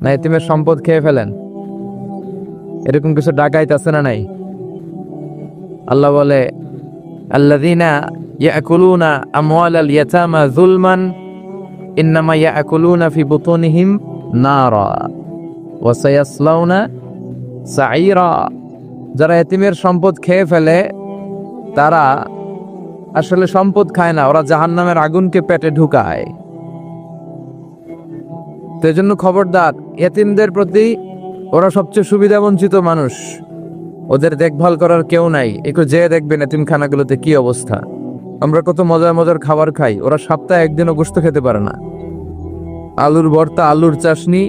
না এতিমের সম্পদ খেয়ে ফেলেন? এরকম কিছু ডাকাইত আছে না নাই? আল্লাহ বলে আল্লাযীনা ইয়াকুলুনা আমওয়ালাল ইয়াতামা যুলমান ইন্নামা ইয়াকুলুনা ফি বুতুনিহিম নারা ওয়া সায়াসলাউনা সাঈরা। যারা এতিমের সম্পদ খেয়ে ফেলে তারা আসলে সম্পদ খায় না, ওরা জাহান্নামের আগুনকে পেটে ঢুকায়। তো এজন্য খবরদার, এতিমদের প্রতি, ওরা সবচেয়ে সুবিধা বঞ্চিত মানুষ, ওদের দেখভাল করার কেউ নাই। একটু যেয়ে দেখবেন এতিমখানাগুলোতে কি অবস্থা। আমরা কত মজার মজার খাবার খাই, ওরা সপ্তাহে একদিনও গোশত খেতে পারে না। আলুর ভর্তা, আলুর চাশনি,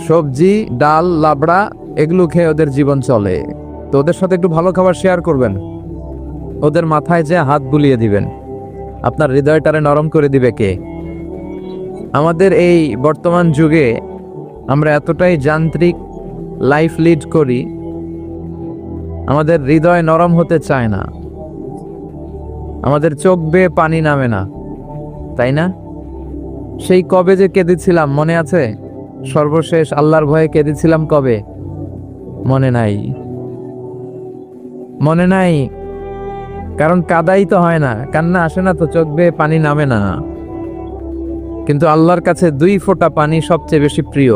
সবজি, ডাল, লাবড়া, এগুলো খেয়ে ওদের জীবন চলে। তো ওদের সাথে একটু ভালো খাবার শেয়ার করবেন, ওদের মাথায় যে হাত বুলিয়ে দিবেন, আপনার হৃদয়টারে নরম করে দিবে কে? আমাদের এই বর্তমান যুগে আমরা এতটাই যান্ত্রিক লাইফ লিড করি, আমাদের হৃদয় নরম হতে চায় না, আমাদের চোখ বেয়ে পানি নামে না, তাই না? সেই কবে যে কেঁদেছিলাম মনে আছে? সর্বশেষ আল্লাহর ভয়ে কেঁদেছিলাম কবে? মনে নাই? মনে নাই, কারণ কাদাই তো হয় না, কান্না আসে না, তো চোখ বেয়ে পানি নামে না। কিন্তু আল্লাহর কাছে 2 ফোঁটা পানি সবচেয়ে বেশি প্রিয়।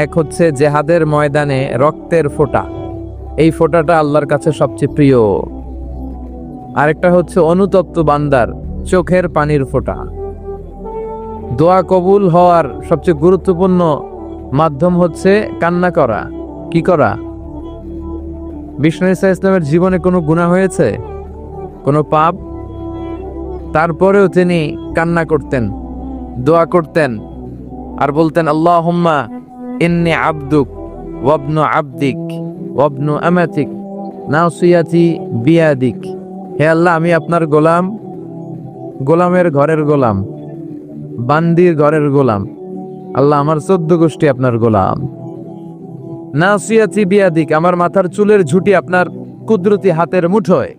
এক হচ্ছে জেহাদের ময়দানে রক্তের ফোঁটা, এই ফোঁটাটা আল্লাহর কাছে সবচেয়ে প্রিয়। আরেকটা হচ্ছে অনুতপ্ত বান্দার চোখের পানির ফোঁটা। দোয়া কবুল হওয়ার সবচেয়ে গুরুত্বপূর্ণ মাধ্যম হচ্ছে কান্না করা। কি করা? বিষ্ণু ইসা ইসলামের জীবনে কোনো গুনাহ হয়েছে, কোনো পাপ? তারপরেও তিনি কান্না করতেন, দোয়া করতেন, আর বলতেন আল্লাহুম্মা ইন্নী আবদুক ওয়াবনু আবদিক ওয়াবনু আমাতিক নাসিয়াতি বিয়াদিক। হে আল্লাহ, আমি আপনার গোলাম, গোলামের ঘরের গোলাম, বান্দির ঘরের গোলাম। আল্লাহ, আমার 14 গোষ্ঠী আপনার গোলাম। নাসিয়াতি বিয়াদিক, আমার মাথার চুলের ঝুঁটি আপনার কুদরতি হাতের মুঠোয়,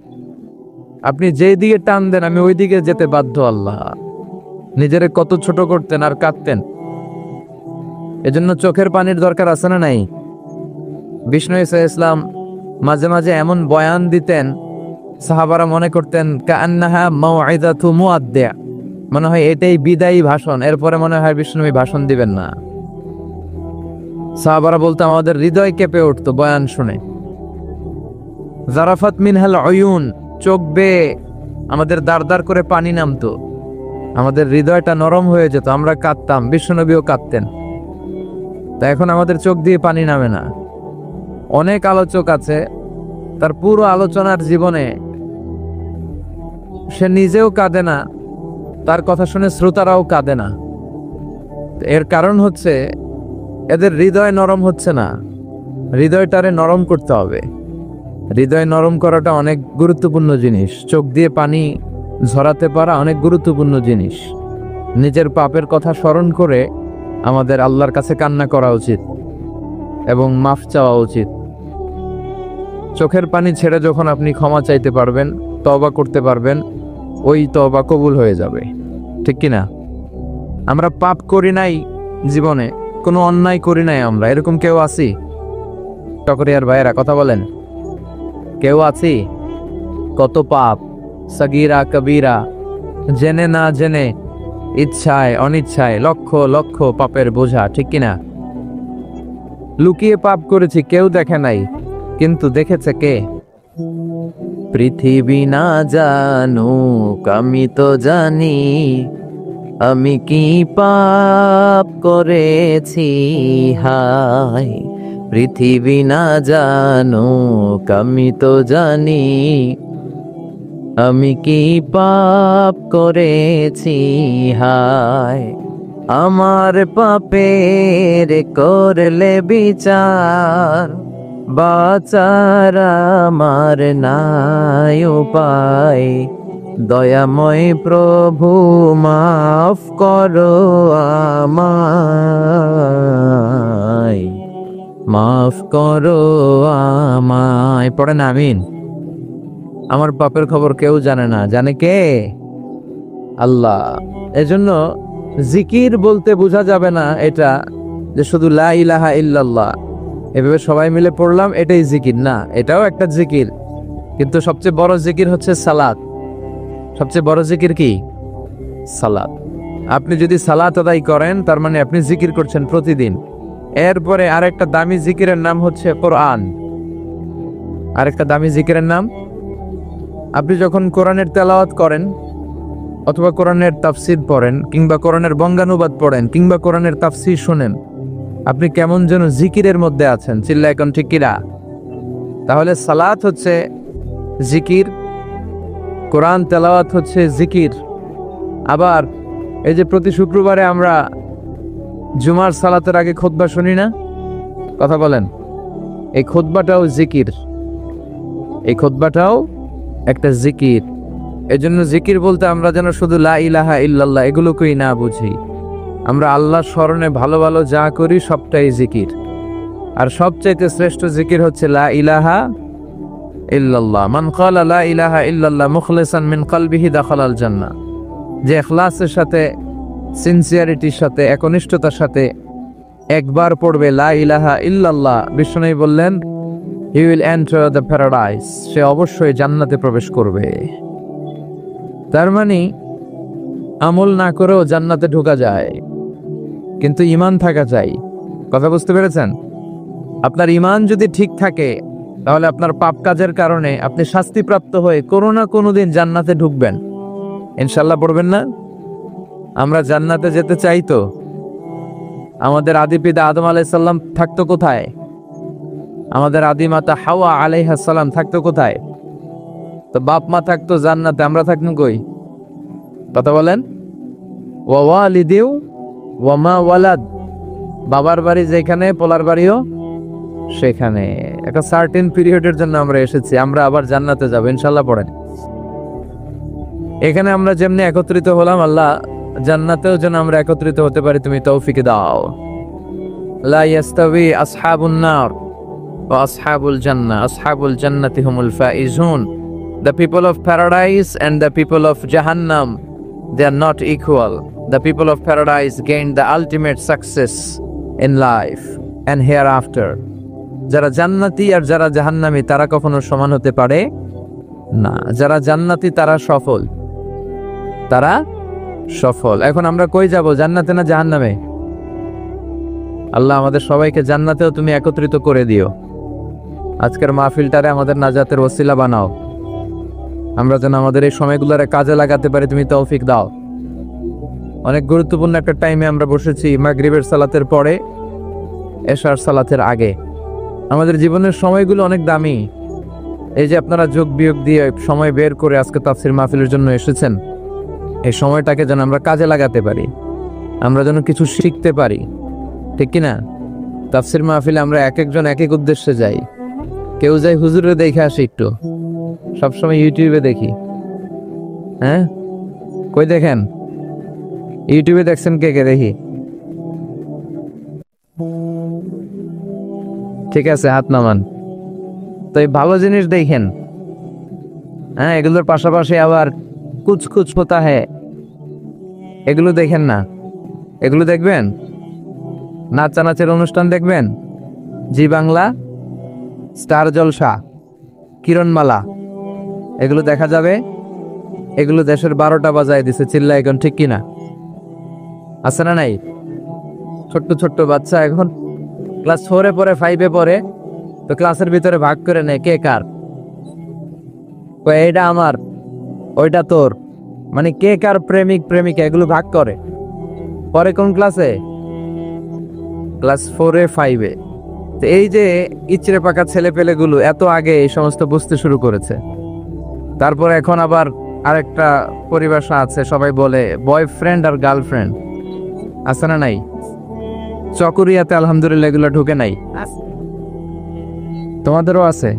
আপনি যেই দিকে টান দেন আমি ওই দিকে যেতে বাধ্য। আল্লাহ, নিজেরে কত ছোট করতেন আর কাঁদতেন। এজন্য চোখের পানির দরকার আছে না নাই? বিষ্ণু ইসা ইসলাম মাঝে মাঝে এমন বয়ান দিতেন, সাহাবারা মনে করতেন কাআন্নাহা মাউইযাতু মুআদ্দিয়া, মনে হয় এটাই বিদায়ী ভাষণ, এরপরে মনে হয় বিষ্ণুবী ভাষণ দিবেন না। সাহাবারা বলতো আমাদের হৃদয় কেঁপে উঠতো বয়ান শুনে। জারাফাত মিনহাল উয়ুন, চোখ বেয়ে আমাদের দাঁড় দাঁড় করে পানি নামতো, আমাদের হৃদয়টা নরম হয়ে যেত, আমরা কাঁদতাম, বিশ্বনবীও কাঁদতেন। তা এখন আমাদের চোখ দিয়ে পানি নামে না। অনেক আলোচক আছে, তার পুরো আলোচনার জীবনে সে নিজেও কাঁদে না, তার কথা শুনে শ্রোতারাও কাঁদে না। এর কারণ হচ্ছে এদের হৃদয় নরম হচ্ছে না। হৃদয়টারে নরম করতে হবে। হৃদয় নরম করাটা অনেক গুরুত্বপূর্ণ জিনিস। চোখ দিয়ে পানি ঝরাতে পারা অনেক গুরুত্বপূর্ণ জিনিস। নিজের পাপের কথা স্মরণ করে আমাদের আল্লাহর কাছে কান্না করা উচিত এবং মাফ চাওয়া উচিত। চোখের পানি ছেড়ে যখন আপনি ক্ষমা চাইতে পারবেন, তওবা করতে পারবেন, ওই তওবা কবুল হয়ে যাবে, ঠিক কিনা? আমরা পাপ করি নাই জীবনে, কোনো অন্যায় করি নাই আমরা, এরকম কেউ আছি? টকরিয়ার ভাইয়েরা কথা বলেন, কেউ আছি? কত পাপ, সাগীরা কবীরা, জেনে না জেনে, ইচ্ছায় অনিচ্ছায়, লক্ষ লক্ষ পাপের বোঝা, ঠিক কিনা? লুকিয়ে পাপ করেছি, কেউ দেখে নাই, কিন্তু দেখেছে কে? পৃথিবী না জানুক আমি তো জানি, আমি কি পাপ করেছি হায়। পৃথিবী না জানুক আমি তো জানি, আমি কি পাপ করেছি হায়। আমার পাপের করলে বিচার, বাঁচার আমার নাই উপায়। দয়াময় প্রভু মাফ করো আমায়, মাফ করো আমায়। পড়েন আমিন। আমার পাপের খবর কেউ জানে না, জানে কে? আল্লাহ। এজন্য জিকির বলতে বোঝা যাবে না এটা যে শুধু লা ইলাহা ইল্লাল্লাহ এভাবে সবাই মিলে পড়লাম এটাই জিকির না, এটাও একটা জিকির, কিন্তু সবচেয়ে বড় জিকির হচ্ছে সালাত। সবচেয়ে বড় জিকির কি? সালাত। আপনি যদি সালাত আদায় করেন তার মানে আপনি জিকির করছেন প্রতিদিন। এরপরে আরেকটা দামি জিকিরের নাম হচ্ছে কোরআন। আরেকটা দামি জিকিরের নাম, আপনি যখন কোরআনের তেলাওয়াত করেন অথবা কোরআনের তাফসির পড়েন কিংবা কোরআনের বঙ্গানুবাদ পড়েন কিংবা কোরআনের তাফসির শোনেন, আপনি কেমন যেন জিকিরের মধ্যে আছেন। চিল্লা এখন ঠিক কিনা? তাহলে সালাত হচ্ছে জিকির, কোরআন তেলাওয়াত হচ্ছে জিকির। আবার এই যে প্রতি শুক্রবারে আমরা জুমার সালাতের আগে খুতবা শুনি না? কথা বলেন, এই খুতবাটাও জিকির, এই খুতবাটাও একটা জিকির। এজন্য জিকির বলতে আমরা যেন শুধু লা ইলাহা ইল্লাল্লাহ এগুলোকেই না বুঝি, আমরা আল্লাহর স্মরণে ভালো ভালো যা করি সবটাই জিকির। আর সবচাইতে শ্রেষ্ঠ জিকির হচ্ছে লা ইলাহা ইল্লাল্লাহ। মান ক্বালা লা ইলাহা ইল্লাল্লাহ মুখলিসান মিন কলবিহি দাখালাল জান্নাহ। যে ইখলাসের সাথে, সিনসিয়ারিটির সাথে, একনিষ্ঠতার সাথে একবার পড়বে লা ইলাহা ইল্লাল্লাহ, বিষ্ণু বললেন he will enter the paradise, সে অবশ্যই জান্নাতে প্রবেশ করবে। তার মানে আমল না করেও জান্নাতে ঢোকা যায়, কিন্তু ঈমান থাকা চাই। কথা বুঝতে পেরেছেন? আপনার ঈমান যদি ঠিক থাকে তাহলে আপনার পাপ কাজের কারণে আপনি শাস্তিপ্রাপ্ত হয়ে কোনো না কোনো দিন জান্নাতে ঢুকবেন। ইনশাল্লাহ পড়বেন না? আমরা জান্নাতে যেতে চাই তো। আমাদের আদি পিতা আদম আলাইহিস সালাম থাকতো কোথায়? আমাদের আদি মাতা হাওয়া আলাইহিস সালাম থাকতো কোথায়? তো বাপ মা থাকতো জান্নাতে, আমরা থাকতাম কই? কথা বলেন। ওয়া ওয়ালিদিউ ওয়া মা ওয়ালাদ, বাবার বাড়ি যেখানে পোলার বাড়িও সেখানে। একটা সার্টেন পিরিয়ডের জন্য আমরা এসেছি, আমরা আবার জান্নাতে যাব ইনশাআল্লাহ। পড়েন। এখানে আমরা যেমনি একত্রিত হলাম, আল্লাহ জান্নাতেও যেন আমরা একত্রিত হতে পারি, তুমি তৌফিক দাও। লা ইয়াস্তাবি আসহাবুন নার ওয়া আসহাবুল জান্নাহ, আসহাবুল জান্নাতি হুমুল Faizun. The people of paradise and the people of Jahannam, they are not equal. The people of paradise gain the ultimate success in life and hereafter. যারা জান্নাতি আর যারা জাহান্নামী তারা কখনো সমান হতে পারে না। যারা জান্নাতি তারা সফল, তারা সফল। এখন আমরা কই যাব, জান্নাতে না জাহান্নামে? আল্লাহ আমাদের সবাইকে জান্নাতেও তুমি একত্রিত করে দিও। আজকের মাহফিলটারে আমাদের নাজাতের ওসিলা বানাও, আমরা যেন আমাদের এই সময়গুলোরে কাজে লাগাতে পারি, তুমি তৌফিক দাও। অনেক গুরুত্বপূর্ণ একটা টাইমে আমরা বসেছি, মাগরিবের সালাতের পরে, এশার সালাতের আগে। আমাদের জীবনের সময়গুলো অনেক দামি। এই যে আপনারা যোগ বিয়োগ দিয়ে সময় বের করে আজকে তাফসির মাহফিলের জন্য এসেছেন, এই সময়টাকে যেন আমরা কাজে লাগাতে পারি, আমরা যেন কিছু শিখতে পারি, ঠিক কিনা? তাফসির মাহফিলে আমরা এক একজন এক এক উদ্দেশ্যে যাই। কেউ যাই হুজুরে দেখে আসি, একটু সবসময় ইউটিউবে দেখি। হ্যাঁ, কই দেখেন? ইউটিউবে দেখছেন কে কে? দেখি। ঠিক আছে, হাত নামান। তো এই ভালো জিনিস দেখেন। হ্যাঁ, এগুলোর পাশাপাশি আবার কুছ কুছ হোতা হ্যায়, এগুলো দেখেন না? এগুলো দেখবেন। নাচানাচের অনুষ্ঠান দেখবেন, জি বাংলা, স্টার জলসা, কিরণমালা, এগুলো দেখা যাবে। এগুলো দেশের 12টা বাজায় দিছে, চিল্লা এখন ঠিক কিনা? আছে না নাই? ছোট্ট ছোট্ট বাচ্চা এখন ক্লাস 4-এ পড়ে, 5-এ পড়ে, তো ক্লাসের ভিতরে ভাগ করে নেয় কে কার। এইটা আমার, ওইটা তোর, মানে কে কার প্রেমিক প্রেমিকা, এগুলো ভাগ করে। পরে কোন ক্লাসে? ক্লাস 4-এ 5-এ। তো এই যে ইচড়ে পাকা ছেলে পেলেগুলো এত আগে এই সমস্ত বুঝতে শুরু করেছে। তারপর এখন আবার আরেকটা পরিভাষা আছে, সবাই বলে বয়ফ্রেন্ড আর গার্লফ্রেন্ড, আছে না নাই? চকরিয়াতে আলহামদুলিল্লাহ এগুলো ঢুকে নাই, তোমাদেরও আছে।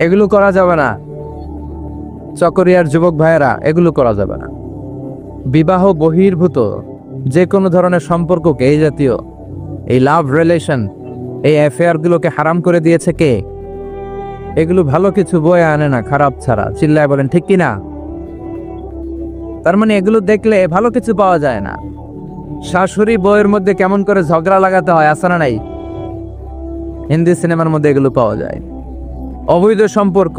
এগুলো করা যাবে না। চকরিয়ার যুবক ভাইয়েরা, এগুলো করা যাবে না। বিবাহ বহির্ভূত যে কোনো ধরনের সম্পর্ককে, এই জাতীয় এই লাভ রিলেশন, এই অ্যাফেয়ারগুলোকে হারাম করে দিয়েছে কে? এগুলো ভালো কিছু বয়ে আনে না, খারাপ ছাড়া। চিল্লায় বলেন ঠিক কিনা? তার মানে এগুলো দেখলে ভালো কিছু পাওয়া যায় না। শাশুড়ি বউয়ের মধ্যে কেমন করে ঝগড়া লাগাতে হয় আছে না নাই? হিন্দি সিনেমার মধ্যে এগুলো পাওয়া যায়। অবৈধ সম্পর্ক,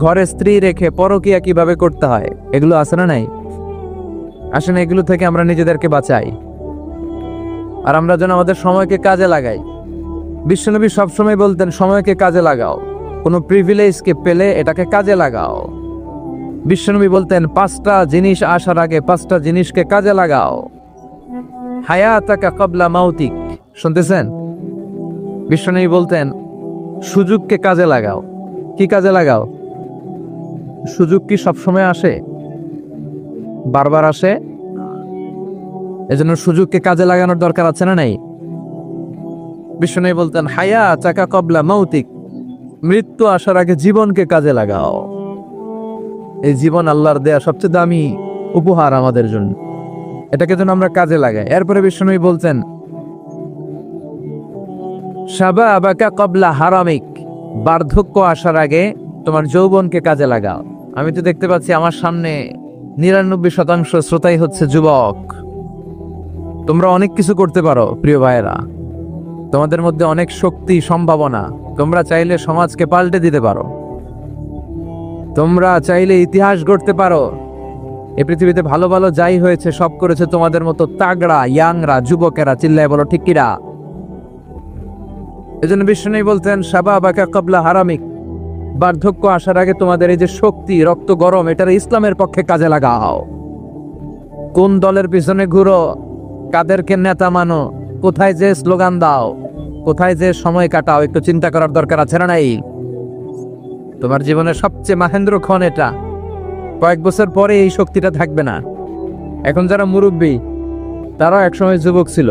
ঘরে স্ত্রী রেখে পরকিয়া কিভাবে করতে হয়, এগুলো আছে না নাই? আসলে এগুলো থেকে আমরা নিজেদেরকে বাঁচাই, আর আমরা যেন আমাদের সময়কে কাজে লাগাই। বিশ্বনবী সবসময় বলতেন সময়কে কাজে লাগাও, কোনো প্রিভিলেজকে পেলে এটাকে কাজে লাগাও। বিশ্বনবী বলতেন 5টা জিনিস আসার আগে 5টা জিনিসকে কাজে লাগাও। হায়াতাকা ক্বাবলা মাউতিক, শুনতেছেন? বিশ্বনবী বলতেন সুযোগকে কাজে লাগাও। কি কাজে লাগাও? সুযোগ কি সবসময় আসে? বারবার আসে? এজন্য সুযোগকে কাজে লাগানোর দরকার আছে না নাই? বিশ্বনবী বলতেন হায়াতাকা ক্বাবলা মাউতিক, মৃত্যু আসার আগে জীবনকে কাজে লাগাও। এই জীবন আল্লাহর দেয়া সবচেয়ে দামি উপহার আমাদের জন্য, এটাকে যেন আমরা কাজে লাগাই। এরপরে বিশ্বনবী বলতেন শাবাবাকা ক্বাবলা হারামিক, বার্ধক্য আসার আগে তোমার যৌবনকে কাজে লাগাও। আমি তো দেখতে পাচ্ছি আমার সামনে 99% শ্রোতাই হচ্ছে যুবক। তোমরা অনেক কিছু করতে পারো প্রিয় ভাইয়েরা, তোমাদের মধ্যে অনেক শক্তি, সম্ভাবনা। তোমরা চাইলে সমাজকে পাল্টে দিতে পারো, তোমরা চাইলে ইতিহাস গড়তে পারো। এই পৃথিবীতে ভালো ভালো যাই হয়েছে সব করেছে তোমাদের মতো তাগড়া ইয়াংরা, যুবকেরা। চিল্লায় বলো ঠিক কিনা? এজন্য বিশ্বনবী বলতেন শাবাবাকা ক্বাবলা হারামিক, বার্ধক্য আসার আগে তোমাদের এই যে শক্তি, রক্ত গরম, এটার ইসলামের পক্ষে কাজে লাগাও। কোন দলের পিছনে ঘুরো, কাদেরকে নেতা মানো, কোথায় যে স্লোগান দাও, কোথায় যে সময় কাটাও, একটু চিন্তা করার দরকার আছে না নাই? তোমার জীবনের সবচেয়ে মাহেন্দ্র ক্ষণ এটা। কয়েক বছর পরে এই শক্তিটা থাকবে না। এখন যারা মুরব্বী তারাও একসময় যুবক ছিল,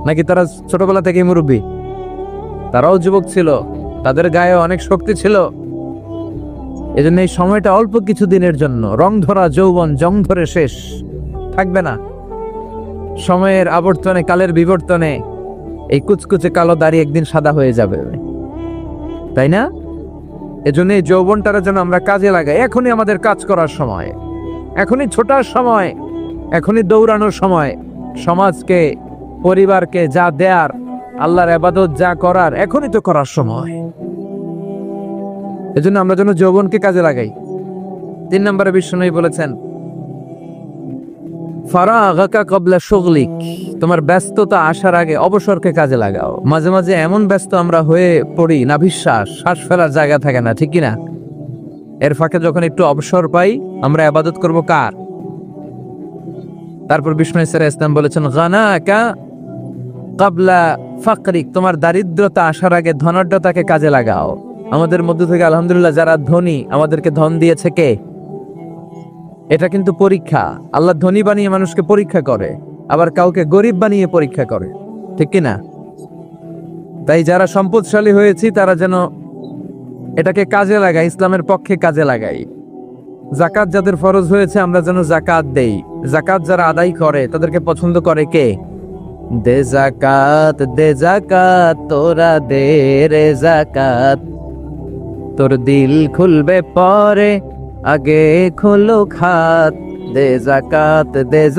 নাকি তারা ছোটবেলা থেকেই মুরব্বী? তারাও যুবক ছিল, তাদের গায়ে অনেক শক্তি ছিল। এজন্য এই সময়টা অল্প কিছু দিনের জন্য। রং ধরা যৌবন জং ধরে শেষ, থাকবে না। সময়ের আবর্তনে, কালের বিবর্তনে এই কুচকুচে কালো দাড়ি একদিন সাদা হয়ে যাবে, তাই না? এজন্য এই যৌবনটার জন্য আমরা কাজে লাগাই। এখনই আমাদের কাজ করার সময়, এখনই ছোটার সময়, এখনই দৌড়ানোর সময়। সমাজকে, পরিবারকে যা দেয়ার, আল্লাহর ইবাদত যা করার, এখনই তো করার সময়। এজন্য আমরা যেন যৌবনকে কাজে লাগাই। 3 নম্বরে বিশ্বনবী বলেছেন ফারাগাকা ক্বাবলা শুগলিক, তোমার ব্যস্ততা আসার আগে অবসরকে কাজে লাগাও। মাঝে মাঝে এমন ব্যস্ত আমরা হয়ে পড়ি, নাভিশ্বাস, শ্বাস ফেলার জায়গা থাকে না, ঠিক কিনা? এর ফাঁকে যখন একটু অবসর পাই, আমরা ইবাদত করব কার? তারপর বিষ্ণু ইসলাম বলেছেন গানাকা ক্বাবলা ফাকরিক, তোমার দারিদ্রতা আসার আগে ধনাঢ্যতাকে কাজে লাগাও। আমাদের মধ্য থেকে আলহামদুলিল্লাহ যারা ধনী, আমাদেরকে ধন দিয়েছে কে? এটা কিন্তু পরীক্ষা। আল্লাহ ধনী বানিয়ে মানুষকে পরীক্ষা করে, আবার কাউকে গরিব বানিয়ে পরীক্ষা করে, ঠিক কিনা? তাই যারা সম্পদশালী হয়েছি তারা যেন এটাকে কাজে লাগাই, ইসলামের পক্ষে কাজে লাগাই। যাকাত যাদের ফরজ হয়েছে আমরা যেন যাকাত দেই। যাকাত যারা আদায় করে তাদেরকে পছন্দ করে কে? দে যাকাত তোরা দে রে যাকাত, তোর দিল খুলবে পরে, আগে খোলো খাত। দে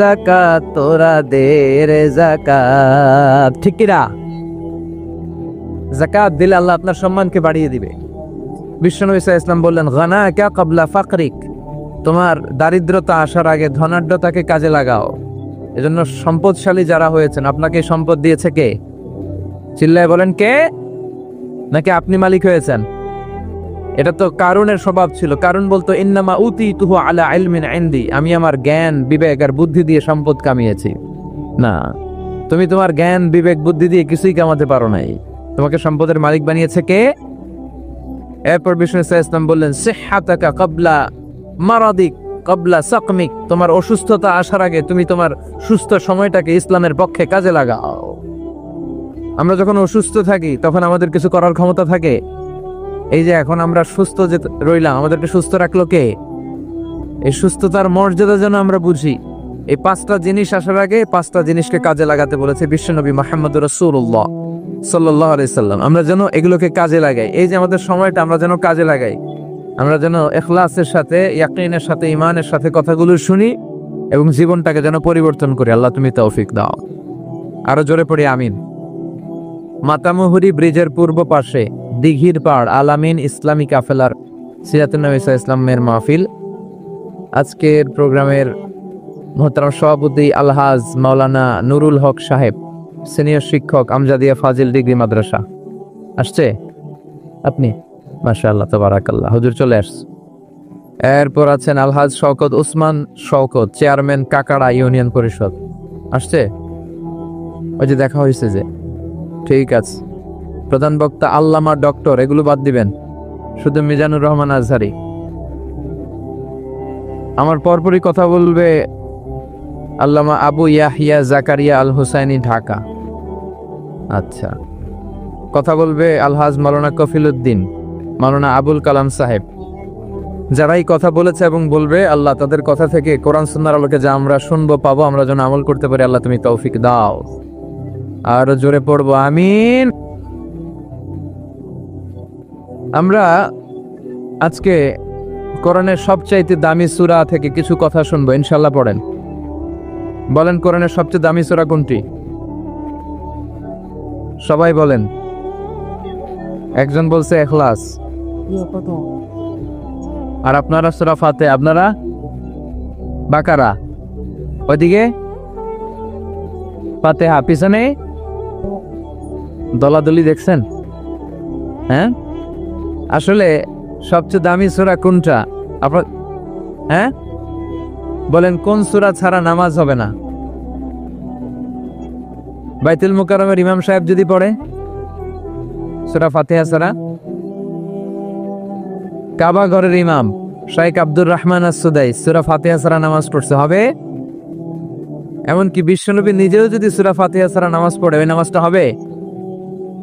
যাকাত তোরা দে রে যাকাত, ঠিক কিনা? যাকাত দিলে আল্লাহ আপনার সম্মানকে বাড়িয়ে দিবে। বিশ্বনবী সাল্লাল্লাহু আলাইহি ওয়াসাল্লাম বললেন গানাকা ক্বাবলা ফাকরিক, তোমার দারিদ্রতা আসার আগে ধনাঢ্যতাকে কাজে লাগাও। এজন্য সম্পদশালী যারা হয়েছেন, আপনাকে সম্পদ দিয়েছে কে? চিল্লায় বলেন কে? নাকি আপনি মালিক হয়েছেন? এটা তো কারুনের স্বভাব ছিল। কারুন বলতো ইন্নামা উতীতুহু আলা ইলমিন ইনদি, আমি আমার জ্ঞান, বিবেক আর বুদ্ধি দিয়ে সম্পদ কামিয়েছি। না, তুমি তোমার জ্ঞান, বিবেক, বুদ্ধি দিয়ে কিছুই কামাতে পারো নাই। তোমাকে সম্পদের মালিক বানিয়েছে কে? এরপর বিষ্ণু সাল্লাল্লাহু আলাইহি ওয়াসাল্লাম বললেন সিহহাতাকা ক্বাবলা মারাদিক ক্বাবলা সাকমিক, তোমার অসুস্থতা আসার আগে তুমি তোমার সুস্থ সময়টাকে ইসলামের পক্ষে কাজে লাগাও। আমরা যখন অসুস্থ থাকি তখন আমাদের কিছু করার ক্ষমতা থাকে? এই যে এখন আমরা সুস্থ যে রইলাম, আমাদেরকে সুস্থ রাখলো কে? এই সুস্থতার মর্যাদা যেন আমরা বুঝি। এই 5টা জিনিস আসার আগে 5টা জিনিসকে কাজে লাগাতে বলেছে বিশ্বনবী মুহাম্মদুর রাসূলুল্লাহ সাল্লাল্লাহু আলাইহি সাল্লাম। আমরা যেন এগুলোকে কাজে লাগাই। এই যে আমাদের সময়টা আমরা যেন কাজে লাগাই, আমরা যেন ইখলাসের সাথে, ইয়াকিনের সাথে, ঈমানের সাথে কথাগুলো শুনি, এবং জীবনটাকে যেন পরিবর্তন করি। আল্লাহ তুমি তৌফিক দাও। আরো জোরে পড়ি আমিন। মাতামুহুরি ব্রিজের পূর্ব পাশে দিঘির পাড় আলামিন ইসলামী কাফেলার সিরাতুন নবী ইসলামের মাহফিল। আজকের প্রোগ্রামের মোহতারাম সভাপতি আলহাজ মাওলানা নুরুল হক সাহেব, সিনিয়র শিক্ষক, আমজাদিয়া ফাজিল ডিগ্রি মাদ্রাসা। আসছে আপনি? মাশাআল্লাহ, তাবারাকাল্লাহ। হুজুর চলে আসছে। এরপর আছেন আলহাজ শওকত উসমান শওকত, চেয়ারম্যান কাকাড়া ইউনিয়ন পরিষদ। আসছে? ওই যে দেখা হয়েছে যে, ঠিক আছে। প্রধান বক্তা আল্লামা ডক্টর, এগুলো বাদ দিবেন, শুধু মিজানুর রহমান আজহারি। আমার পরপরই কথা বলবে আল্লামা আবু ইয়াহিয়া জাকারিয়া আল হুসাইনি, ঢাকা। আচ্ছা। কথা বলবে আলহাজ মাওলানা কফিল উদ্দিন, মাওলানা আবুল কালাম সাহেব। যারাই কথা বলেছে এবং বলবে, আল্লাহ তাদের কথা থেকে কোরআন সুন্নাহর আলোকে যা আমরা শুনবো পাবো, আমরা যেন আমল করতে পারি, আল্লাহ তুমি তৌফিক দাও। আর জোরে পড়বো আমিন। আমরা আজকে কোরআনের সবচাইতে দামি সূরা থেকে কিছু কথা শুনবো, ইনশাআল্লাহ। পড়েন, বলেন কোরআনের সবচেয়ে দামি সূরা কোনটি? সবাই বলেন। একজন বলছে ইখলাস, আর আপনারা সূরা ফাতিহা, আপনারা বাকারা, ওইদিকে ফাতিহা, পিছনে দলাদলি দেখছেন? হ্যাঁ, আসলে সবচেয়ে দামি সূরা কোনটা আপনার? হ্যাঁ বলেন, কোন সূরা ছাড়া নামাজ হবে না? বাইতুল মুকাররমের ইমাম সাহেব যদি পড়ে সূরা ফাতিহা ছাড়া? কাবা ঘরের ইমাম শাইখ আব্দুর রহমান আস-সুদাই সূরা ফাতিহা ছাড়া নামাজ পড়ছে, হবে? এমনকি বিশ্বনবী নিজেও যদি সূরা ফাতিহা ছাড়া নামাজ পড়ে, ওই নামাজটা হবে?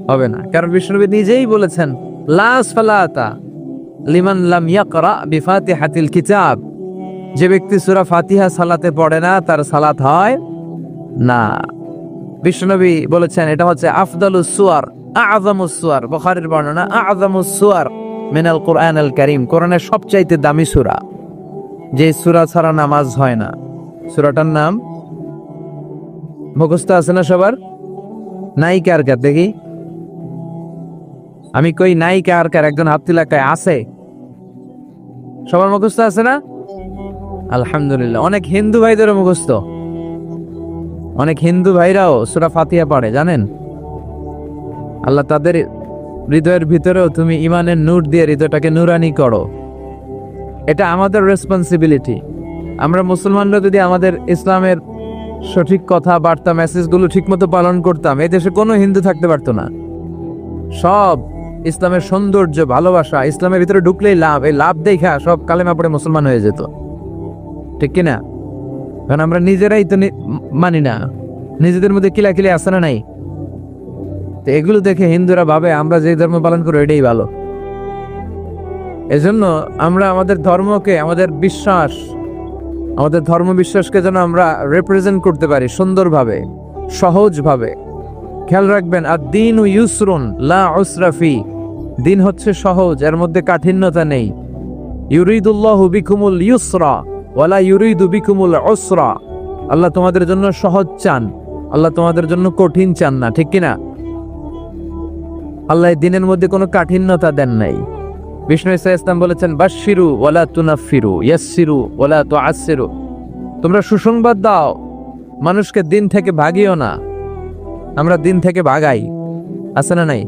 হবে না। কারণ বিশ্বনবী নিজেই বলেছেন, লা সালাতা লিমান লাম ইয়াকরা বিফাতিহাতিল কিতাব। যে ব্যক্তি সূরা ফাতিহা সালাতে পড়ে না, তার সালাত হয় না। বিশ্বনবী বলেছেন এটা হচ্ছে আফদালুস সুয়ার, আযমুস সুয়ার। বুখারীর বর্ণনা, আযমুস সুয়ার মিনাল কুরআনিল কারীম, কোরআনের সবচাইতে দামি সূরা। যে সূরা ছাড়া নামাজ হয় না, সূরাটার নাম মুখস্থ আছে না সবার? নাই কার কার দেখি? আমি কই নাই কার কার? একজন হাত তুলে কয় আছে। সবার মুখস্থ আছে না? আলহামদুলিল্লাহ। অনেক হিন্দু ভাইদেরও মুখস্থ, অনেক হিন্দু ভাইরাও সূরা ফাতিহা পড়ে, জানেন? আল্লাহ তাদের হৃদয়ের ভিতরেও তুমি ইমানের নূর দিয়ে হৃদয়টাকে নূরানি করো। এটা আমাদের রেসপন্সিবিলিটি। আমরা মুসলমানরা যদি আমাদের ইসলামের সঠিক কথা, বার্তা, মেসেজগুলো ঠিকমতো পালন করতাম, এই দেশে কোনো হিন্দু থাকতে পারতো না। সব ইসলামের সৌন্দর্য, ভালোবাসা, ইসলামের ভিতরে ঢুকলেই লাভ, এই লাভ দেখা সব কালেমা পড়ে মুসলমান হয়ে যেত, ঠিক কিনা? কারণ আমরা নিজেরাই তো মানি না, নিজেদের মধ্যে কিলাকিলি আছে না নাই? তো এগুলো দেখে হিন্দুরা ভাবে আমরা যে ধর্ম পালন করি এটাই ভালো। এজন্য আমরা আমাদের ধর্মকে, আমাদের বিশ্বাস, আমাদের ধর্ম বিশ্বাসকে যেন আমরা রিপ্রেজেন্ট করতে পারি সুন্দরভাবে, সহজভাবে। খেয়াল রাখবেন, আদ-দীনু ইউসরুন লা উসরা ফি। দিন হচ্ছে সহজ, এর মধ্যে কাঠিন্যতা নেই। ইউরিদুল্লাহু বিকুমুল ইউসরা ওয়ালা ইউরিদু বিকুমুল উসরা। আল্লাহ তোমাদের জন্য সহজ চান, আল্লাহ তোমাদের জন্য কঠিন চান না, ঠিক কিনা? আল্লাহ দিনের মধ্যে কোনো কাঠিন্যতা দেন নাই। বিষ্ণু ঈসা ইসলাম বলেছেন, বাশশিরু ওয়ালা তুনাফিরু, ইয়াসসিরু ওয়ালা তুআসসিরু। তোমরা সুসংবাদ দাও, মানুষকে দিন থেকে ভাগিও না। আমরা দিন থেকে ভাগাই, আছে না নাই?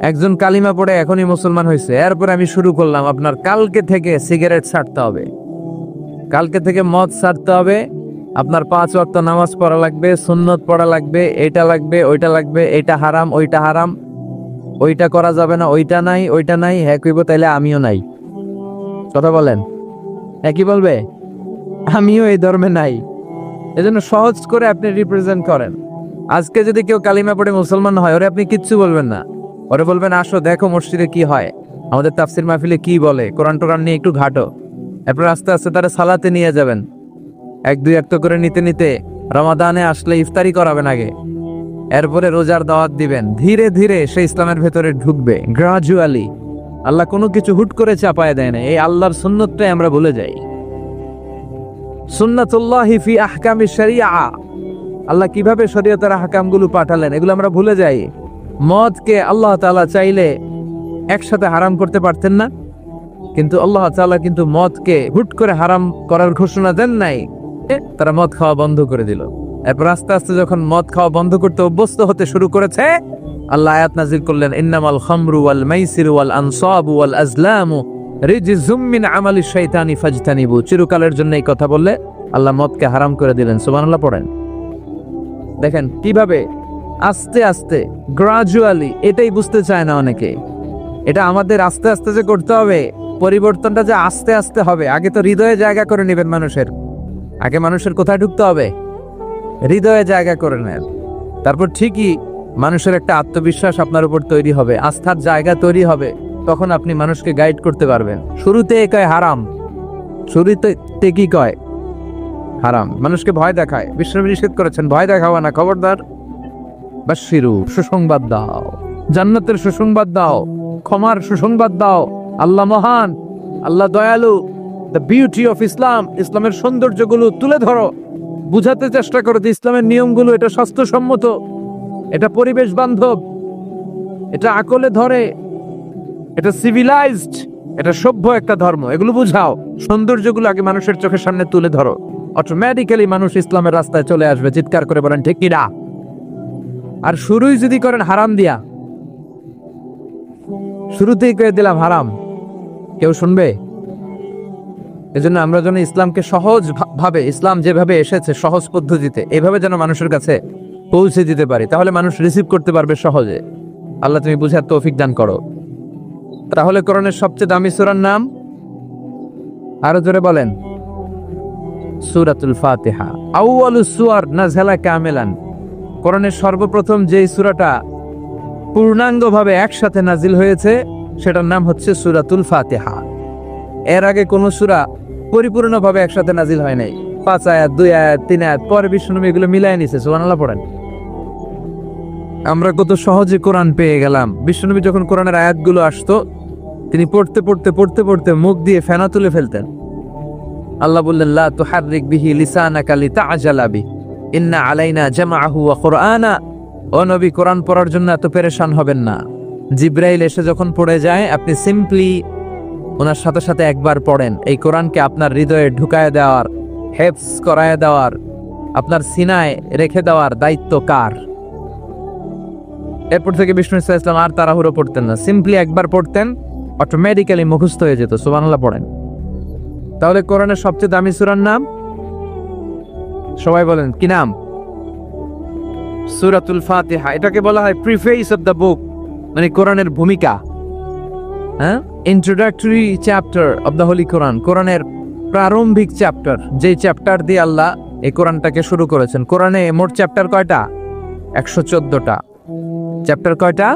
একজন কালিমা পড়ে এখনই মুসলমান হয়েছে, এরপর আমি শুরু করলাম আপনার কালকে থেকে সিগারেট ছাড়তে হবে, কালকে থেকে মদ ছাড়তে হবে, আপনার 5 ওয়াক্ত নামাজ পড়া লাগবে, সুন্নত পড়া লাগবে, এটা লাগবে, ওইটা লাগবে, এটা হারাম, ওইটা হারাম, ওইটা করা যাবে না, ওইটা নাই, ওইটা নাই। হ্যাঁ কইব, তাইলে আমিও নাই। কথা বলেন, একই বলবে আমিও এই ধর্মে নাই। এজন্য সহজ করে আপনি রিপ্রেজেন্ট করেন। আজকে যদি কেউ কালিমা পড়ে মুসলমান হয়, ওরে আপনি কিচ্ছু বলবেন না, ওরে বলবেন আসো দেখো মসজিদে কি হয়, আমাদের তাফসির মাহফিলে কি বলে, কোরআন টোরআন নিয়ে একটু ঘাটো। এরপর আস্তে আস্তে তারা সালাতে নিয়ে যাবেন, 1-2 একটা করে নিতে নিতে রমাদানে আসলে ইফতারি করাবেন আগে, এরপরে রোজার দাওয়াত দিবেন। ধীরে ধীরে সে ইসলামের ভেতরে ঢুকবে, গ্রাজুয়ালি। আল্লাহ কোনো কিছু হুট করে চাপায় দেয় না। এই আল্লাহর সুন্নতটাই আমরা ভুলে যাই। সুন্নাতুল্লাহি ফি আহকামি শরিয়া, আল্লাহ কিভাবে শরীয়তের আহকামগুলো পাঠালেন এগুলো আমরা ভুলে যাই। মদকে আল্লাহ তাআলা চাইলে একসাথে হারাম করতে পারতেন না, কিন্তু আল্লাহ তাআলা কিন্তু মদকে হুট করে হারাম করার ঘোষণা দেন নাই, তারা মদ খাওয়া বন্ধ করে দিল। এরপর আস্তে আস্তে যখন মদ খাওয়া বন্ধ করতে অভ্যস্ত হতে শুরু করেছে, আল্লাহ আয়াত নাযিল করলেন, ইন্নামাল খামরু ওয়াল মাইসিরু ওয়াল আনসাবু ওয়াল আজলামু রিজজুম মিন আমালিশ শাইতানি ফাজতানিবু। চিরকালের জন্য এই কথা বললে আল্লাহ মদকে হারাম করে দিলেন। সুবহানাল্লাহ পড়েন। দেখেন কিভাবে আস্তে আস্তে গ্রাজুয়ালি, এটাই বুঝতে চায় না অনেকে। এটা আমাদের আস্তে আস্তে যে করতে হবে, পরিবর্তনটা যে আস্তে আস্তে হবে। আগে তো হৃদয়ে জায়গা করে নেবেন মানুষের। আগে মানুষের কোথায় ঢুকতে হবে? হৃদয়ে জায়গা করে নেন। তারপর ঠিকই মানুষের একটা আত্মবিশ্বাস আপনার উপর তৈরি হবে, আস্থার জায়গা তৈরি হবে। তখন আপনি মানুষকে গাইড করতে পারবেন। শুরুতে কয় হারাম, শুরুতে কি কয়? হারাম। মানুষকে ভয় দেখায়। বিশ্বনবী নিষেধ করেছেন, ভয় দেখাবা না, খবরদার। বাশশিরু, সুসংবাদ দাও, জান্নাতের সুসংবাদ দাও, ক্ষমার সুসংবাদ দাও। আল্লাহ মহান, আল্লাহ দয়ালু। দ্য বিউটি অফ ইসলাম, ইসলামের সৌন্দর্যগুলো তুলে ধরো, বুঝাতে চেষ্টা করো যে ইসলামের নিয়মগুলো এটা স্বাস্থ্যসম্মত, এটা পরিবেশ বান্ধব, এটা আকলে ধরে, এটা সিভিলাইজড, এটা সভ্য একটা ধর্ম। এগুলো বুঝাও, সৌন্দর্যগুলো আগে মানুষের চোখের সামনে তুলে ধরো। অটোমেটিক্যালি মানুষ ইসলামের রাস্তায় চলে আসবে। চিৎকার করে বলেন ঠিক কিনা? আর শুরুই যদি করেন হারাম দিয়া, শুরুতেই করে দিলাম হারাম, কেউ শুনবে? এজন্য আমরা যেন ইসলামকে সহজ ভাবে, ইসলাম যেভাবে এসেছে সহজ পদ্ধতিতে, এভাবে যেন মানুষের কাছে পৌঁছে দিতে পারি, তাহলে মানুষ রিসিভ করতে পারবে সহজে। আল্লাহ তুমি বুঝার তৌফিক দান করো। তাহলে কোরআনের সবচেয়ে দামি সূরার নাম আরো জোরে বলেন, সূরাতুল ফাতিহা। আউয়ালুস সুওয়ার নাযালা কামিলান, কোরআনের সর্বপ্রথম যেই সূরাটা পূর্ণাঙ্গভাবে একসাথে নাজিল হয়েছে সেটার নাম হচ্ছে সূরাতুল ফাতিহা। এর আগে কোন সূরা পরিপূর্ণভাবে একসাথে নাজিল হয় নাই। 5 আয়াত, 2 আয়াত, 3 আয়াত, পরে বিশ্বনবী এগুলো মিলায় নিছে। সুবহানাল্লাহ পড়েন। আমরা কত সহজে কোরআন পেয়ে গেলাম। বিশ্বনবী যখন কোরআনের আয়াতগুলো আসতো, তিনি পড়তে পড়তে পড়তে পড়তে মুখ দিয়ে ফেনা তুলে ফেলতেন। আল্লাহ বললেন, লা তুহাররিক বিহি লিসানাকা লিতাআজালা বি, ইন্না আলাইনা জামাআহু ওয়া কুরআনা। ও নবী, কোরআন পড়ার জন্য এত পেরেশান হবেন না। জিবরাইল এসে যখন পড়ে যায়, আপনি সিম্পলি ওনার সাথে সাথে একবার পড়েন। এই কোরআনকে আপনার হৃদয়ে ঢুকায় দেওয়ার, হেফজ করায় দেওয়ার, আপনার সিনায় রেখে দেওয়ার দায়িত্ব কার? এরপর থেকে বিষ্ণু ইসলাম আর তাড়াহুড়ো পড়তেন না, সিম্পলি একবার পড়তেন, অটোমেটিক্যালি মুখস্থ হয়ে যেত। সুবহানাল্লাহ পড়েন। তাহলে কোরআনের সবচেয়ে দামি সূরার নাম সবাই বলেন কি নাম? সূরাতুল ফাতিহা। এটাকে বলা হয় প্রিফেস অফ দ্য বুক, মানে কোরআনের ভূমিকা। হ্যাঁ, introductory chapter of the holy Quran, কোরআনের প্রারম্ভিক চ্যাপ্টার, যে চ্যাপ্টার দিয়ে আল্লাহ এই কোরআনটাকে শুরু করেছেন। কোরআনে মোট চ্যাপ্টার কয়টা? 114টা। চ্যাপ্টার কয়টা?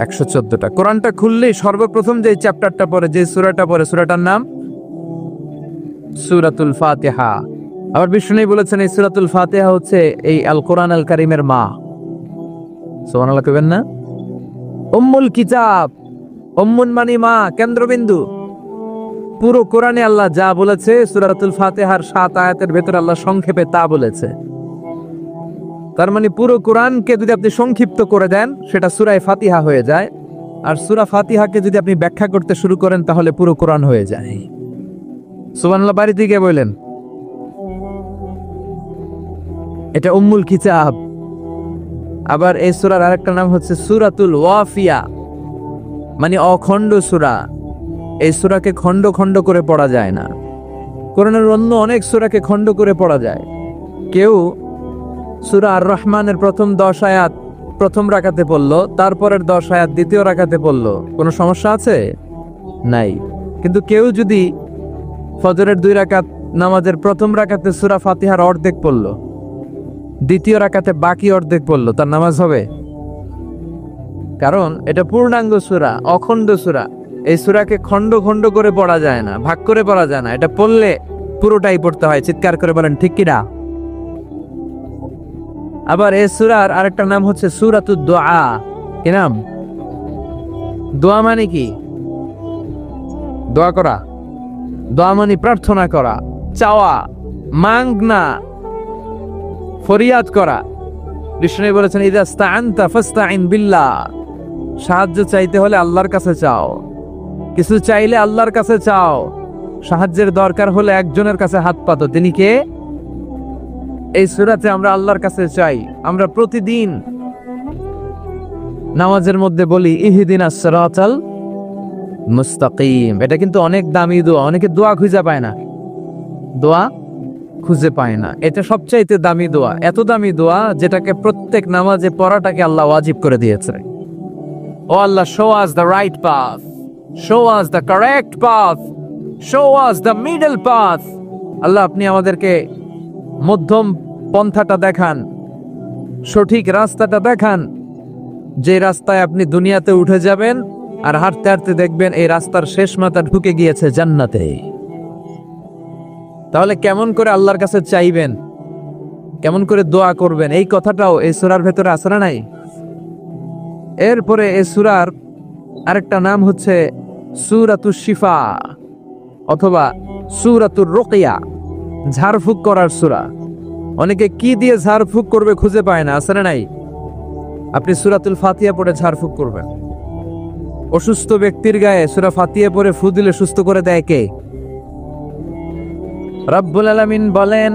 114টা। কোরআনটা খুললেই সর্বপ্রথম যে চ্যাপ্টারটা পড়ে, যে সূরাটা পড়ে, সূরাটার নাম সূরাতুল ফাতিহা। আবার বিষ্ণু বলেছেন এই সূরাতুল ফাতিহা হচ্ছে এই আল কোরআন আল কারীমের মা। সুবহানাল্লাহ কইবেন না? উম্মুল কিতাব, উম্মুন মানে মা, কেন্দ্রবিন্দু। পুরো কোরআনে আল্লাহ যা বলেছে সূরাতুল ফাতিহার 7 আয়াতের ভেতরে আল্লাহ সংক্ষেপে তা বলেছে। তার মানে পুরো কোরআনকে যদি আপনি সংক্ষিপ্ত করে দেন, সেটা সূরা ফাতিহা হয়ে যায়। আর সূরা ফাতিহাকে যদি আপনি ব্যাখ্যা করতে শুরু করেন, তাহলে পুরো কোরআন হয়ে যায়। সুবহানাল্লাহ বাড়িতে গিয়ে বললেন। এটা উম্মুল কিতাব। আবার এই সূরার আরেকটা নাম হচ্ছে সূরাতুল ওয়াফিয়া, মানে অখণ্ড সূরা। এই সূরাকে খণ্ড খণ্ড করে পড়া যায় না। কোরআনের অন্য অনেক সূরাকে খণ্ড করে পড়া যায়। কেউ সূরা আর রহমানের প্রথম 10 আয়াত প্রথম রাকাতে পড়লো, তারপরের 10 আয়াত দ্বিতীয় রাকাতে পড়লো, কোনো সমস্যা আছে? নাই। কিন্তু কেউ যদি ফজরের 2 রাকাত নামাজের প্রথম রাকাতে সূরা ফাতিহার অর্ধেক পড়লো, দ্বিতীয় রাকাতে বাকি অর্ধেক পড়লো, তার নামাজ হবে? কারণ এটা পূর্ণাঙ্গ সূরা, অখণ্ড সূরা। এই সূরাকে খণ্ড খণ্ড করে পড়া যায় না, ভাগ করে পড়া যায় না। এটা পড়লে পুরোটাই পড়তে হয়। চিৎকার করে বলেন ঠিক কিনা? আবার এই সূরার আরেকটা নাম হচ্ছে সূরাতুদ দুআ। কি নাম? দোয়া মানে কি? দোয়া করা। দোয়া মানে প্রার্থনা করা, চাওয়া, মাংনা, ফরিয়াদ করা। বিষ্ণু বলেছেন ইযা ইসতাআনতা ফাসতাইন বিল্লাহ, সাহায্য চাইতে হলে আল্লাহর কাছে চাও, কিছু চাইলে আল্লাহর কাছে চাও, সাহায্যের দরকার হলে একজনের কাছে হাত পাতো, তিনি কে? এই সূরাতে আমরা আল্লাহর কাছে চাই। আমরা প্রতিদিন নামাজের মধ্যে বলি ইহদিনাস সিরাতাল মুস্তাকিম। এটা কিন্তু অনেক দামি দোয়া, অনেকে দোয়া খুঁজে পায় না, দোয়া খুঁজে পায় না। এটা সবচাইতে দামি দোয়া, এত দামি দোয়া যেটাকে প্রত্যেক নামাজে পড়াটাকে আল্লাহ ওয়াজিব করে দিয়েছে। ও আল্লাহ, show us the right path, show us the correct path, show us the middle path। আল্লাহ, আপনি আমাদেরকে মধ্যম পন্থাটা দেখান, সঠিক রাস্তাটা দেখান, যে রাস্তায় আপনি দুনিয়াতে উঠে যাবেন আর হাঁটতে হাঁটতে দেখবেন এই রাস্তার শেষ মাথা ঢুকে গিয়েছে জান্নাতে। তাহলে কেমন করে আল্লাহর কাছে চাইবেন, কেমন করে দোয়া করবেন, এই কথাটাও এই সূরার ভেতরে আছে না নাই? এরপরে এই সূরার আরেকটা নাম হচ্ছে সূরাতুশ শিফা অথবা সূরাতুর রুকিয়া, ঝাড়ফুঁক করার সূরা। অনেকে কি দিয়ে ঝাড়ফুঁক করবে খুঁজে পায় না, আছে না নাই? আপনি সূরাতুল ফাতিহা পড়ে ঝাড়ফুঁক করবেন। অসুস্থ ব্যক্তির গায়ে সূরা ফাতিহা পড়ে ফু দিলে সুস্থ করে দেয় কে? রব্বুল আলামিন বলেন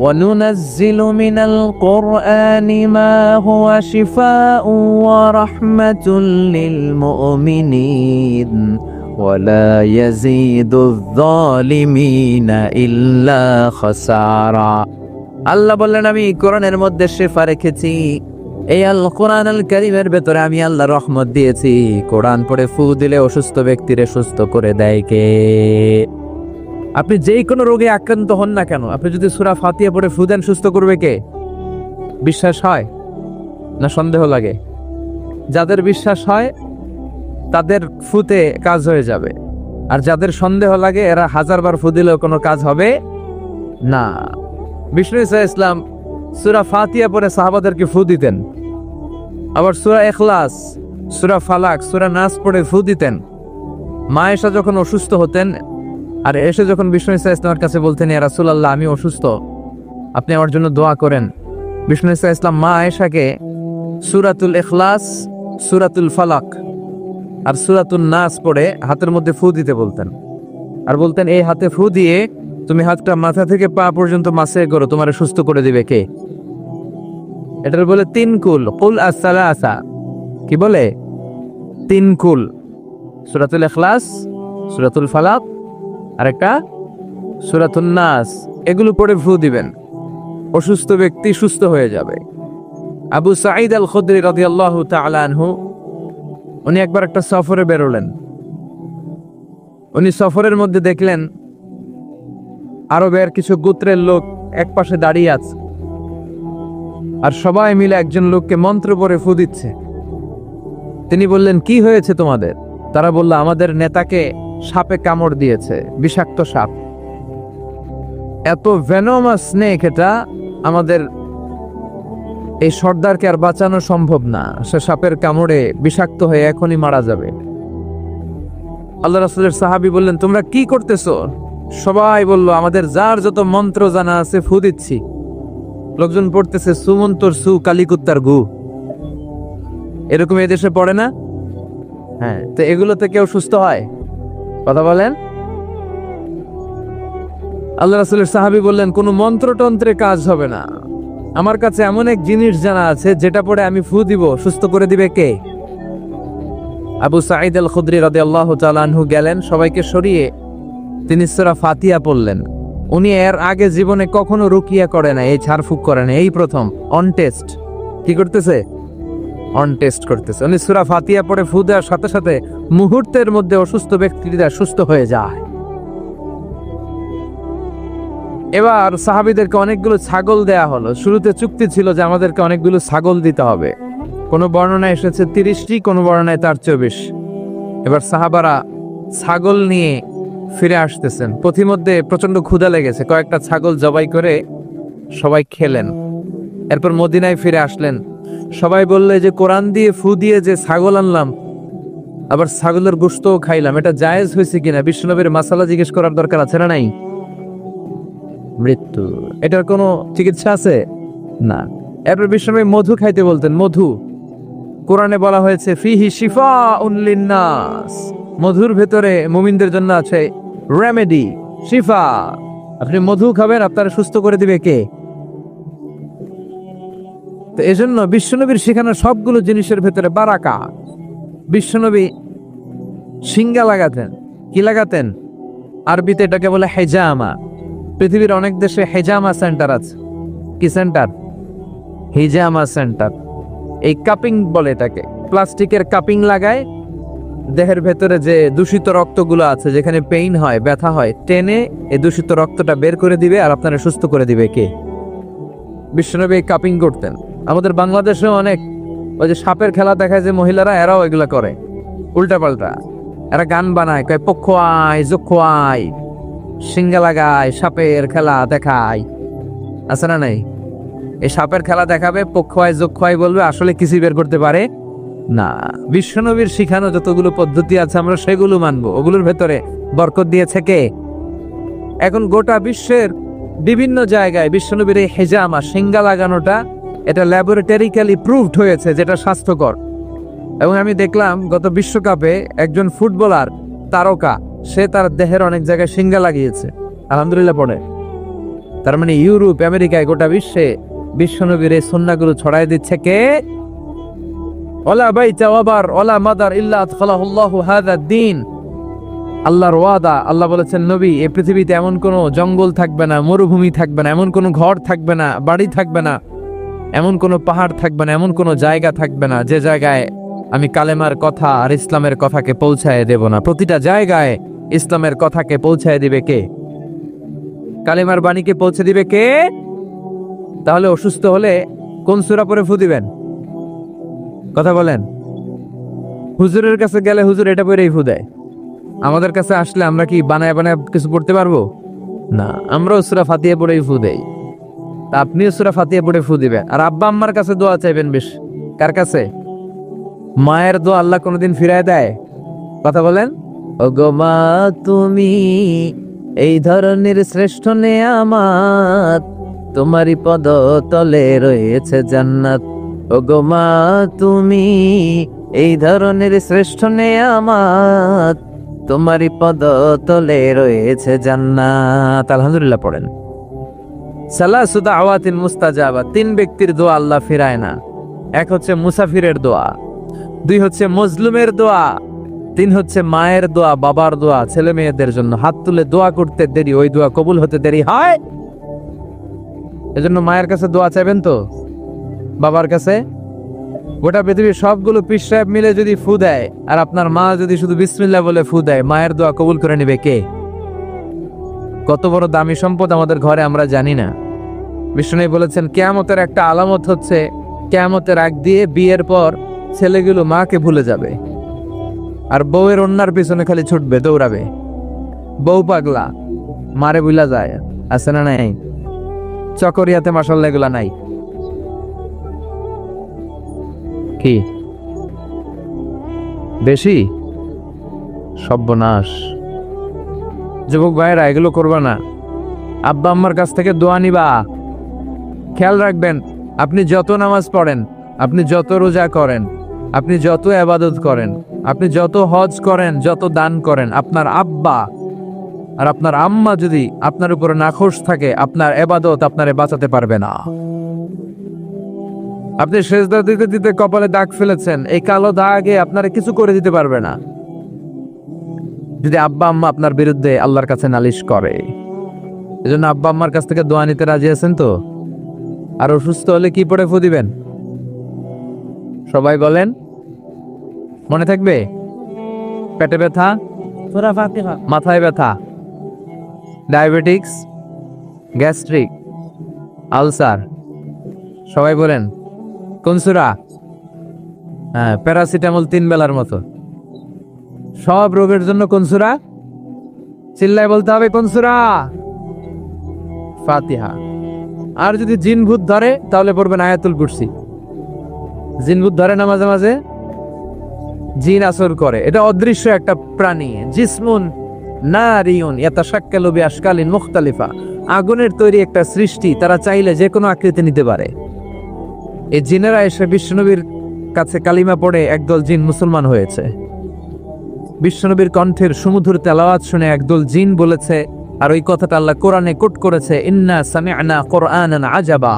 وَنُنَزِّلُ مِنَ الْقُرْآنِ مَا هُوَ شِفَاءٌ وَرَحْمَةٌ لِلْمُؤْمِنِينَ وَلَا يَزِيدُ الظَّالِمِينَ إِلَّا خَسَارًا। আল্লাহ বললেন, আমি কোরআনের মধ্যে শিফা রেখেছি, এই আল কোরআন আল কারীমের ভেতরে আমি আল্লাহ রহমত দিয়েছি। কোরআন পড়ে ফু দিলে অসুস্থ ব্যক্তিরে সুস্থ করে দেয় কে? আপনি যেই কোনো রোগে আক্রান্ত হন না কেন, আপনি যদি সূরা ফাতিহা পড়ে ফু দেন, সুস্থ করবে কে? বিশ্বাস হয় না সন্দেহ লাগে? যাদের বিশ্বাস হয় তাদের ফুতে কাজ হয়ে যাবে, আর যাদের সন্দেহ লাগে এরা হাজারবার ফু দিলেও কোনো কাজ হবে না। বিষ্ণু ঈসা ইসলাম সূরা ফাতিহা পড়ে সাহাবাদেরকে ফু দিতেন, আবার সূরা ইখলাস, সূরা ফালাক, সূরা নাস পড়ে ফু দিতেন। মা আয়েশা যখন অসুস্থ হতেন আর এসে যখন বিষ্ণু ঈসা ইসলামের কাছে বলতেন, ইয়া রাসূলুল্লাহ, আমি অসুস্থ, আপনি আমার জন্য দোয়া করেন, বিষ্ণু ঈসা ইসলাম মা আয়েশাকে সূরাতুল ইখলাস, সূরাতুল ফালাক আর সূরাতুন নাস পড়ে হাতের মধ্যে ফু দিতে বলতেন, আর বলতেন এই হাতে ফু দিয়ে তুমি হাতটা মাথা থেকে পা পর্যন্ত মাসে করো, তোমারে সুস্থ করে দিবে কে? এটার বলে তিন কুল, কুল আস-সালাসা। কি বলে? তিন কুল, সূরাতুল ইখলাস, সূরাতুল ফালাক আর একটা সূরাতুন নাস। এগুলো পড়ে ফু দিবেন, অসুস্থ ব্যক্তি সুস্থ হয়ে যাবে। আবু সাঈদ আল খুদরি রাদিয়াল্লাহু তাআলা আনহু, উনি একবার একটা সফরে বেরোলেন। উনি সফরের মধ্যে দেখলেন আরবের কিছু গোত্রের লোক এক পাশে দাঁড়িয়ে আছে, আর সবাই মিলে একজন লোককে মন্ত্র পড়ে ফু দিচ্ছে। তিনি বললেন, কি হয়েছে তোমাদের? তারা বলল, আমাদের নেতাকে সাপে কামড় দিয়েছে, বিষাক্ত সাপ, এত ভেনোমাস স্নেক, এটা আমাদের এই সর্দারকে আর বাঁচানো সম্ভব না, সে সাপের কামড়ে বিষাক্ত হয়ে এখনই মারা যাবে। আল্লাহ রাসূলের সাহাবী বললেন, তোমরা কি করতেছো? সবাই বলল, আমাদের যার যত মন্ত্র জানা আছে ফু দিচ্ছি। লোকজন পড়তেছে সুমন্তর সু কালিকুত্তার গু, এরকম এদেশে পড়ে না? হ্যাঁ, তো এগুলোতে কেউ সুস্থ হয়? কথা বলেন। আল্লাহ রাসূলের সাহাবী বললেন, কোনো মন্ত্রতন্ত্রে কাজ হবে না, আমার কাছে এমন এক জিনিস জানা আছে যেটা পড়ে আমি ফু দিব, সুস্থ করে দিবে কে? আবু সাঈদ আল খুদরি রাদিয়াল্লাহু তাআলা আনহু গেলেন, সবাইকে সরিয়ে তিনি সূরা ফাতিহা পড়লেন। উনি এর আগে জীবনে কখনো রুকিয়া করে না, এই ঝাড়ফুঁক করে না, এই প্রথম অন টেস্ট। কি করতেছে? অন টেস্ট করতেছে। উনি সূরা ফাতিহা পড়ে ফু দেওয়ার সাথে সাথে মুহূর্তের মধ্যে অসুস্থ ব্যক্তিরা সুস্থ হয়ে যায়। এবার সাহাবীদেরকে অনেকগুলো ছাগল দেয়া হলো। শুরুতে চুক্তি ছিল যে আমাদেরকে অনেকগুলো ছাগল দিতে হবে, কোনো বর্ণনায় এসেছে 30টি, কোনো বর্ণনায় তার 24। এবার সাহাবারা ছাগল নিয়ে ফিরে আসতেছেন, পথিমধ্যে প্রচন্ড ক্ষুধা লেগেছে, কয়েকটা ছাগল জবাই করে সবাই খেলেন। এরপর মদিনায় ফিরে আসলেন, সবাই বললে যে কোরআন দিয়ে ফু দিয়ে যে ছাগল আনলাম, আবার ছাগলের গোশতও খাইলাম, এটা জায়েজ হয়েছে কিনা? বিশ্বনবীর মাসালা জিজ্ঞেস করার দরকার আছে না নাই? মৃত্যু। এটার কোনো চিকিৎসা আছে না। এরপর বিশ্বনবী মধু খাইতে বলতেন। মধু কোরআনে বলা হয়েছে ফিহি শিফাউন লিন্নাস, মধুর ভেতরে মুমিনদের জন্য আছে রেমেডি, শিফা। আপনি মধু খাবেন, আপনারা সুস্থ করে দিবে কে? তো এজন্য বিশ্বনবীর শেখানো সবগুলো জিনিসের ভেতরে বারাকা। বিশ্বনবী সিঙ্গা লাগাতেন। কি লাগাতেন? আরবিতে এটাকে বলে হেজামা। পৃথিবীর অনেক দেশে হেজামা সেন্টার আছে। কি সেন্টার? হিজামা সেন্টার। এই কাপিং বলে এটাকে। প্লাস্টিকের কাপিং লাগায়, দেহের ভেতরে যে দূষিত রক্তগুলো আছে, যেখানে পেইন হয়, ব্যথা হয়, টেনে এই দূষিত রক্তটা বের করে দিবে আর আপনারা সুস্থ করে দিবে কে? বিশ্বনবী কাপিং করতেন। আমাদের বাংলাদেশেও অনেক ওই যে সাপের খেলা দেখায় যে মহিলারা, এরাও এগুলা করে উল্টা পাল্টা। এরা গান বানায়, কয় পক্ষ আয় যক্ষ আয়, সিঙ্গা লাগায়, সাপের খেলা দেখায়। আছে না নাই? এই সাপের খেলা দেখাবে, পক্ষ আয় যক্ষ আয় বলবে, আসলে কিছুই বের করতে পারে না। বিশ্বনবীর শিখানো যতগুলো পদ্ধতি আছে আমরা সেগুলো মানবো। ওগুলোর ভেতরে বরকত দিয়েছে কে? এখন গোটা বিশ্বের বিভিন্ন জায়গায় বিশ্বনবীর এই হেজামা, সিঙ্গা লাগানোটা, এটা ল্যাবরেটরিক্যালি প্রুভড হয়েছে যেটা স্বাস্থ্যকর। এবং আমি দেখলাম গত বিশ্বকাপে একজন ফুটবলার তারকা, সে তার দেহের অনেক জায়গায় সিঙ্গা লাগিয়েছে, আলহামদুলিল্লাহ পড়ে। তার মানে ইউরোপ, আমেরিকায়, গোটা বিশ্বে বিশ্বনবীর এই সুন্নাহগুলো ছড়াই দিচ্ছে কে? ওয়ালা বাইতা ওয়াবার ওয়ালা মাদার ইল্লা আদখালাহুল্লাহু হাযা দ্বীন। আল্লাহর ওয়াদা, আল্লাহ বলেছেন নবী, এই পৃথিবীতে এমন কোনো জঙ্গল থাকবে না, মরুভূমি থাকবে না, এমন কোনো ঘর থাকবে না, বাড়ি থাকবে না, এমন কোনো পাহাড় থাকবে না, এমন কোনো জায়গা থাকবে না যে জায়গায় আমি কালেমার কথা আর ইসলামের কথাকে পৌঁছায় দেব না। প্রতিটা জায়গায় ইসলামের কথাকে পৌঁছায় দিবে কে? কালেমার বাণীকে পৌঁছে দিবে কে? তাহলে অসুস্থ হলে কোন সূরা পড়ে ফু দিবেন? কথা বলেন। হুজুরের কাছে গেলে হুজুর এটা পড়েই ফু দেয়। আমাদের কাছে আসলে আমরা কি বানায় বানায় কিছু পড়তে পারবো না? আমরাও সূরা ফাতিহা পড়েই ফু দেই। তা আপনিও সূরা ফাতিহা পড়ে ফু দিবেন। আর আব্বা আম্মার কাছে দোয়া চাইবেন বেশ। কার কাছে? মায়ের দোয়া আল্লাহ কোনোদিন ফিরায় দেয়? কথা বলেন। ওগো মা তুমি এই ধরনের শ্রেষ্ঠ নেয়ামত, তোমারই পদ তলে রয়েছে জান্নাত। ওগো মা তুমি এই ধরনের শ্রেষ্ঠ নেয়ামত, তোমারই পদ তলে রয়েছে জান্নাত। আলহামদুলিল্লাহ পড়েন। সালাসু দাওয়াতিন মুস্তাজাবা, তিন ব্যক্তির দোয়া আল্লাহ ফিরায় না। এক হচ্ছে মুসাফিরের দোয়া, দুই হচ্ছে মজলুমের দোয়া, তিন হচ্ছে মায়ের দোয়া, বাবার দোয়া, ছেলে মেয়েদের জন্য হাত তুলে দোয়া করতে দেরি, ওই দোয়া কবুল হতে দেরি হয়। এজন্য মায়ের কাছে দোয়া চাইবেন তো, বাবার কাছে। গোটা পৃথিবীর সবগুলো পীর সাহেব মিলে যদি ফু দেয় আর আপনার মা যদি শুধু বিসমিল্লাহ বলে ফু দেয়, মায়ের দোয়া কবুল করে নেবে কে? কত বড় দামি সম্পদ আমাদের ঘরে আমরা জানি না। বিষ্ণু বলেছেন কিয়ামতের একটা আলামত হচ্ছে, কিয়ামতের আগ দিয়ে বিয়ের পর ছেলেগুলো মাকে ভুলে যাবে আর বউয়ের অন্যার পিছনে খালি ছুটবে, দৌড়াবে। বউ পাগলা, মারে বুলা যায়। আছে না নাই? চকরিয়াতে মাশাআল্লাহ এগুলা নাই কি? বেশি সর্বনাশ। যুবক ভাইয়েরা এগুলো করবা না। আব্বা আম্মার কাছ থেকে দোয়া নিবা। খেয়াল রাখবেন, আপনি যত নামাজ পড়েন, আপনি যত রোজা করেন, আপনি যত ইবাদত করেন, আপনি যত হজ করেন, যত দান করেন, আপনার আব্বা আর আপনার আম্মা যদি আপনার উপরে নাখোশ থাকে, আপনার ইবাদত আপনারে বাঁচাতে পারবে না। আপনি সেজদা দিতে দিতে কপালে দাগ ফেলেছেন, এই কালো দাগে আপনারা কিছু করে দিতে পারবে না যদি আব্বা আম্মা আপনার বিরুদ্ধে আল্লাহর কাছে নালিশ করে। এজন্য আব্বা আম্মার কাছ থেকে দোয়া নিতে রাজি আছেন তো? আর অসুস্থ হলে কি পড়ে ফু দিবেন? সবাই বলেন, মনে থাকবে? পেটে ব্যথা, সূরা ফাতিহা, মাথায় ব্যথা, ডায়াবেটিক্স, গ্যাস্ট্রিক, আলসার, সবাই বলেন কোন সূরা? হ্যাঁ, প্যারাসিটামল 3 বেলার মতো। সব রোগের জন্য কোন সূরা? চিল্লায় বলতে হবে কোন সূরা? ফাতিহা। আর যদি জিন ভূত ধরে তাহলে পড়বেন আয়াতুল কুরসি। জিন ভূত ধরে না মাঝে মাঝে, জিন আসর করে, এটা অদৃশ্য একটা প্রাণী। জিসমুন নারিয়ুন ইয়াতাশাক্কালু বিআশকালিন মুখতালিফা আগুনের তৈরি একটা সৃষ্টি, তারা চাইলে যে কোনো আকৃতি নিতে পারে। এই জিনেরা এসে বিশ্বনবীর কাছে কালিমা পড়ে একদল জিন মুসলমান হয়েছে। বিশ্বনবীর কণ্ঠের সুমধুর তেলাওয়াত শুনে একদল জিন বলেছে, আর ওই কথাটা আল্লাহ কোরআনে কোট করেছে, ইন্না সামি'না কুরআনান আজাবা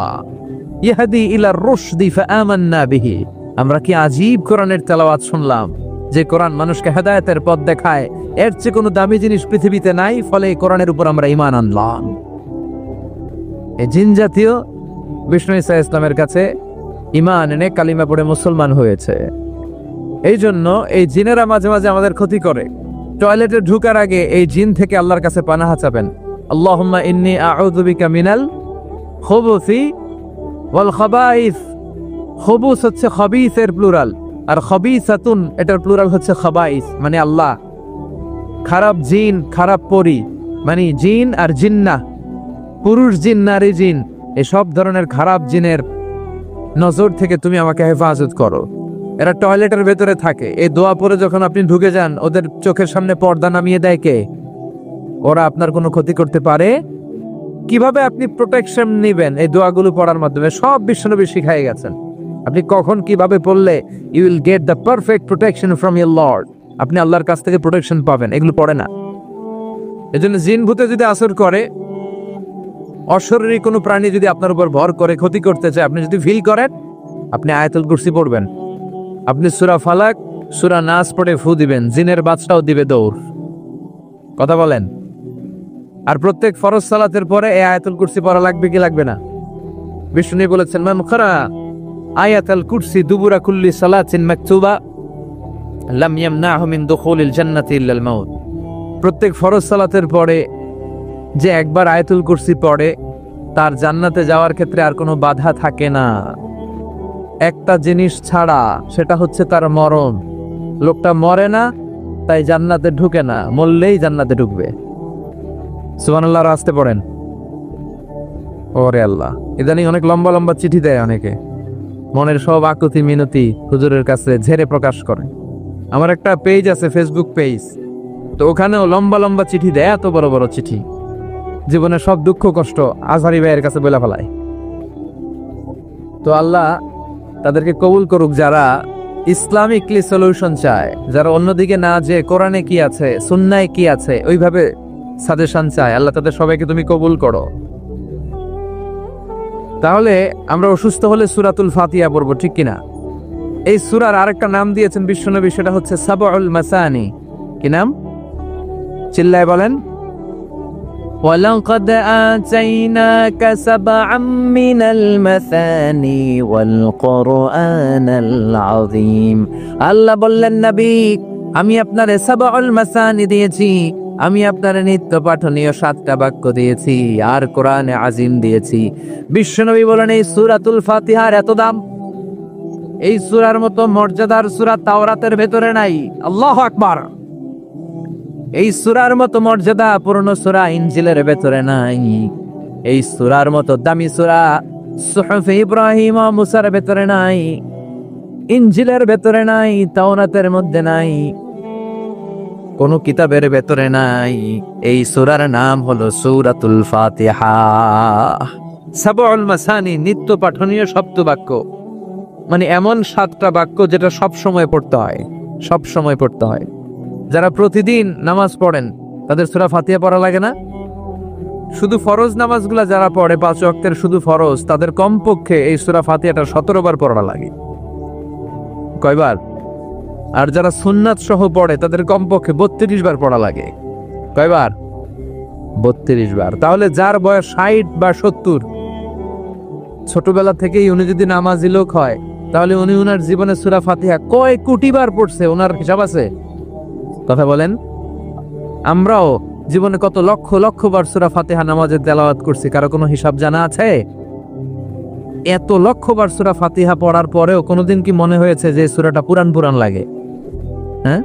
ইয়াহদি ইলার রুশদি ফাআমান্না বিহি। আমরা কি আজীব কোরআনের তেলাওয়াত শুনলাম, যে কোরআন মানুষকে হেদায়েতের পথ দেখায়। এর চেয়ে কোনো দামি জিনিস পৃথিবীতে নাই, ফলে এই কোরআনের উপর আমরা ঈমান আনলাম। এই জিন জাতীয় বিষ্ণু ঈসা ইসলামের কাছে ঈমান এনে কালিমা পড়ে মুসলমান হয়েছে। এই জন্য এই জিনেরা মাঝে মাঝে আমাদের ক্ষতি করে। টয়লেটে ঢুকার আগে এই জিন থেকে আল্লাহর কাছে পানাহা চাবেন, আল্লাহুম্মা ইন্নী আউযু বিকা মিনাল খুবুসি ওয়াল খাবাইস। খুবুস হচ্ছে খবিসের প্লুরাল, আর খবিসাতুন এটার প্লুরাল হচ্ছে খাবাইস, মানে আল্লাহ। খারাপ জিন, খারাপ পরি, মানে জিন আর জিন্নাহ, পুরুষ জিন, নারী জিন, এই সব ধরনের খারাপ জিনের নজর থেকে তুমি আমাকে হেফাজত করো। এরা টয়লেটের ভেতরে থাকে। এই দোয়া পরে যখন আপনি ঢুকে যান, ওদের চোখের সামনে পর্দা নামিয়ে দেয় কে? ওরা আপনার কোনো ক্ষতি করতে পারে? কিভাবে আপনি প্রোটেকশন নেবেন এই দোয়াগুলো পড়ার মাধ্যমে? সব বিশ্বনবী শিখাই গেছেন। আপনি কখন কিভাবে পড়লে you will get the perfect protection from your lord, আপনি আল্লাহর কাছ থেকে প্রোটেকশন পাবেন, এগুলো পড়ে না। এজন্য জিন ভূতে যদি আসর করে, অশরীরী কোনো প্রাণী যদি আপনার উপর ভর করে ক্ষতি করতে চায়, আপনি যদি ফিল করেন, আপনি আয়াতুল কুরসি পড়বেন, আপনি সূরা ফালাক, সূরা নাস পড়ে ফু দিবেন, জিনের বাদশাও দিবে দৌড়। কথা বলেন। আর প্রত্যেক ফরজ সালাতের পরে এই আয়াতুল কুরসি পড়া লাগবে কি লাগবে না? বিষ্ণু বলেছেন, মান ক্বারা আয়াতুল কুরসি দুবুরা কুল্লি সালাতিন মাকতুবা লাম ইয়ামনাহু মিন দুখুলিল জান্নাতি ইল্লাল মাউত। প্রত্যেক ফরজ সালাতের পরে যে একবার আয়াতুল কুরসি পড়ে, তার জান্নাতে যাওয়ার ক্ষেত্রে আর কোনো বাধা থাকে না, একটা জিনিস ছাড়া, সেটা হচ্ছে তার মরণ। লোকটা মরে না, তাই জান্নাতে ঢুকে না, মরলেই জান্নাতে ঢুকবে। সুবহানাল্লাহ, আসতে পড়েন। ওরে আল্লাহ, ইদানিং অনেক লম্বা লম্বা চিঠি দেয় অনেকে, মনের সব আকুতি মিনতি হুজুরের কাছে ঝেড়ে প্রকাশ করে। আমার একটা পেজ আছে, ফেসবুক পেজ, তো ওখানেও লম্বা লম্বা চিঠি দেয়, এত বড় বড় চিঠি, জীবনের সব দুঃখ কষ্ট আজহারি ভাইয়ের কাছে বলে ফেলায়। তো আল্লাহ তাদেরকে কবুল করুক, যারা ইসলামিকলি সলিউশন চায়, যারা অন্যদিকে না যে কোরআনে কি আছে, সুন্নায় কি আছে, ওইভাবে সাজেশন চায়। আল্লাহ তাদের সবাইকে তুমি কবুল করো। তাহলে আমরা অসুস্থ হলে সূরাতুল ফাতিহা পড়বো, ঠিক কিনা? এই সূরার আরেকটা নাম দিয়েছেন বিশ্বনবী, সেটা হচ্ছে সাবউল মাসানি। কি নাম? চিল্লায় বলেন। وَلَقَدْ آتَيْنَاكَ سَبْعًا مِّنَ الْمَثَانِي وَالْقُرْآنَ الْعَظِيمَ। আল্লাহ বললেন, নবী, আমি আপনারে সাবউল মাসানি দিয়েছি, আমি আপনারে নিত্য পাঠনীয় 7টা বাক্য দিয়েছি, আর কোরআনে আজিম দিয়েছি। বিশ্বনবী বলেন, এই সূরাতুল ফাতিহার এত দাম, এই সূরার মতো মর্যাদার সূরা তাওরাতের ভেতরে নাই। আল্লাহু আকবার। এই সূরার মতো মর্যাদা পূর্ণ সূরা ইনজিলের ভেতরে নাই। এই সূরার মতো দামি সূরা সুহুফ ইব্রাহিম ও মুসার ভেতরে নাই, ইনজিলের ভেতরে নাই, তাওরাতের মধ্যে নাই, কোন কিতাবের ভেতরে নাই। এই সূরার নাম হলো সূরাতুল ফাতিহা। সাবউল মাসানি, নিত্য পাঠনীয় শব্দবাক্য, মানে এমন 7টা বাক্য যেটা সব সময় পড়তে হয়, সব সময় পড়তে হয়। যারা প্রতিদিন নামাজ পড়েন, তাদের সূরা ফাতিহা পড়া লাগে না? শুধু ফরজ নামাজগুলা যারা পড়ে 5 ওয়াক্তের শুধু ফরজ, তাদের কমপক্ষে এই সূরা ফাতিহাটা 17 বার পড়া লাগে। কয়বার? আর যারা সুন্নাত সহ পড়ে, তাদের কমপক্ষে 32 বার পড়া লাগে। কয়বার? 32 বার। তাহলে যার বয়স 60 বা 70, ছোটবেলা থেকেই উনি যদি নামাজি লোক হয়, তাহলে উনি উনার জীবনে সূরা ফাতিহা কয় কোটি বার পড়ছে, ওনার হিসাব আছে? কথা বলেন। আমরাও জীবনে কত লক্ষ লক্ষ বার সূরা ফাতিহা নামাজে তেলাওয়াত করছি, কারো কোনো হিসাব জানা আছে? এত লক্ষ বার সূরা ফাতিহা পড়ার পরেও কোনোদিন কি মনে হয়েছে যে সূরাটা পুরান পুরান লাগে? হ্যাঁ,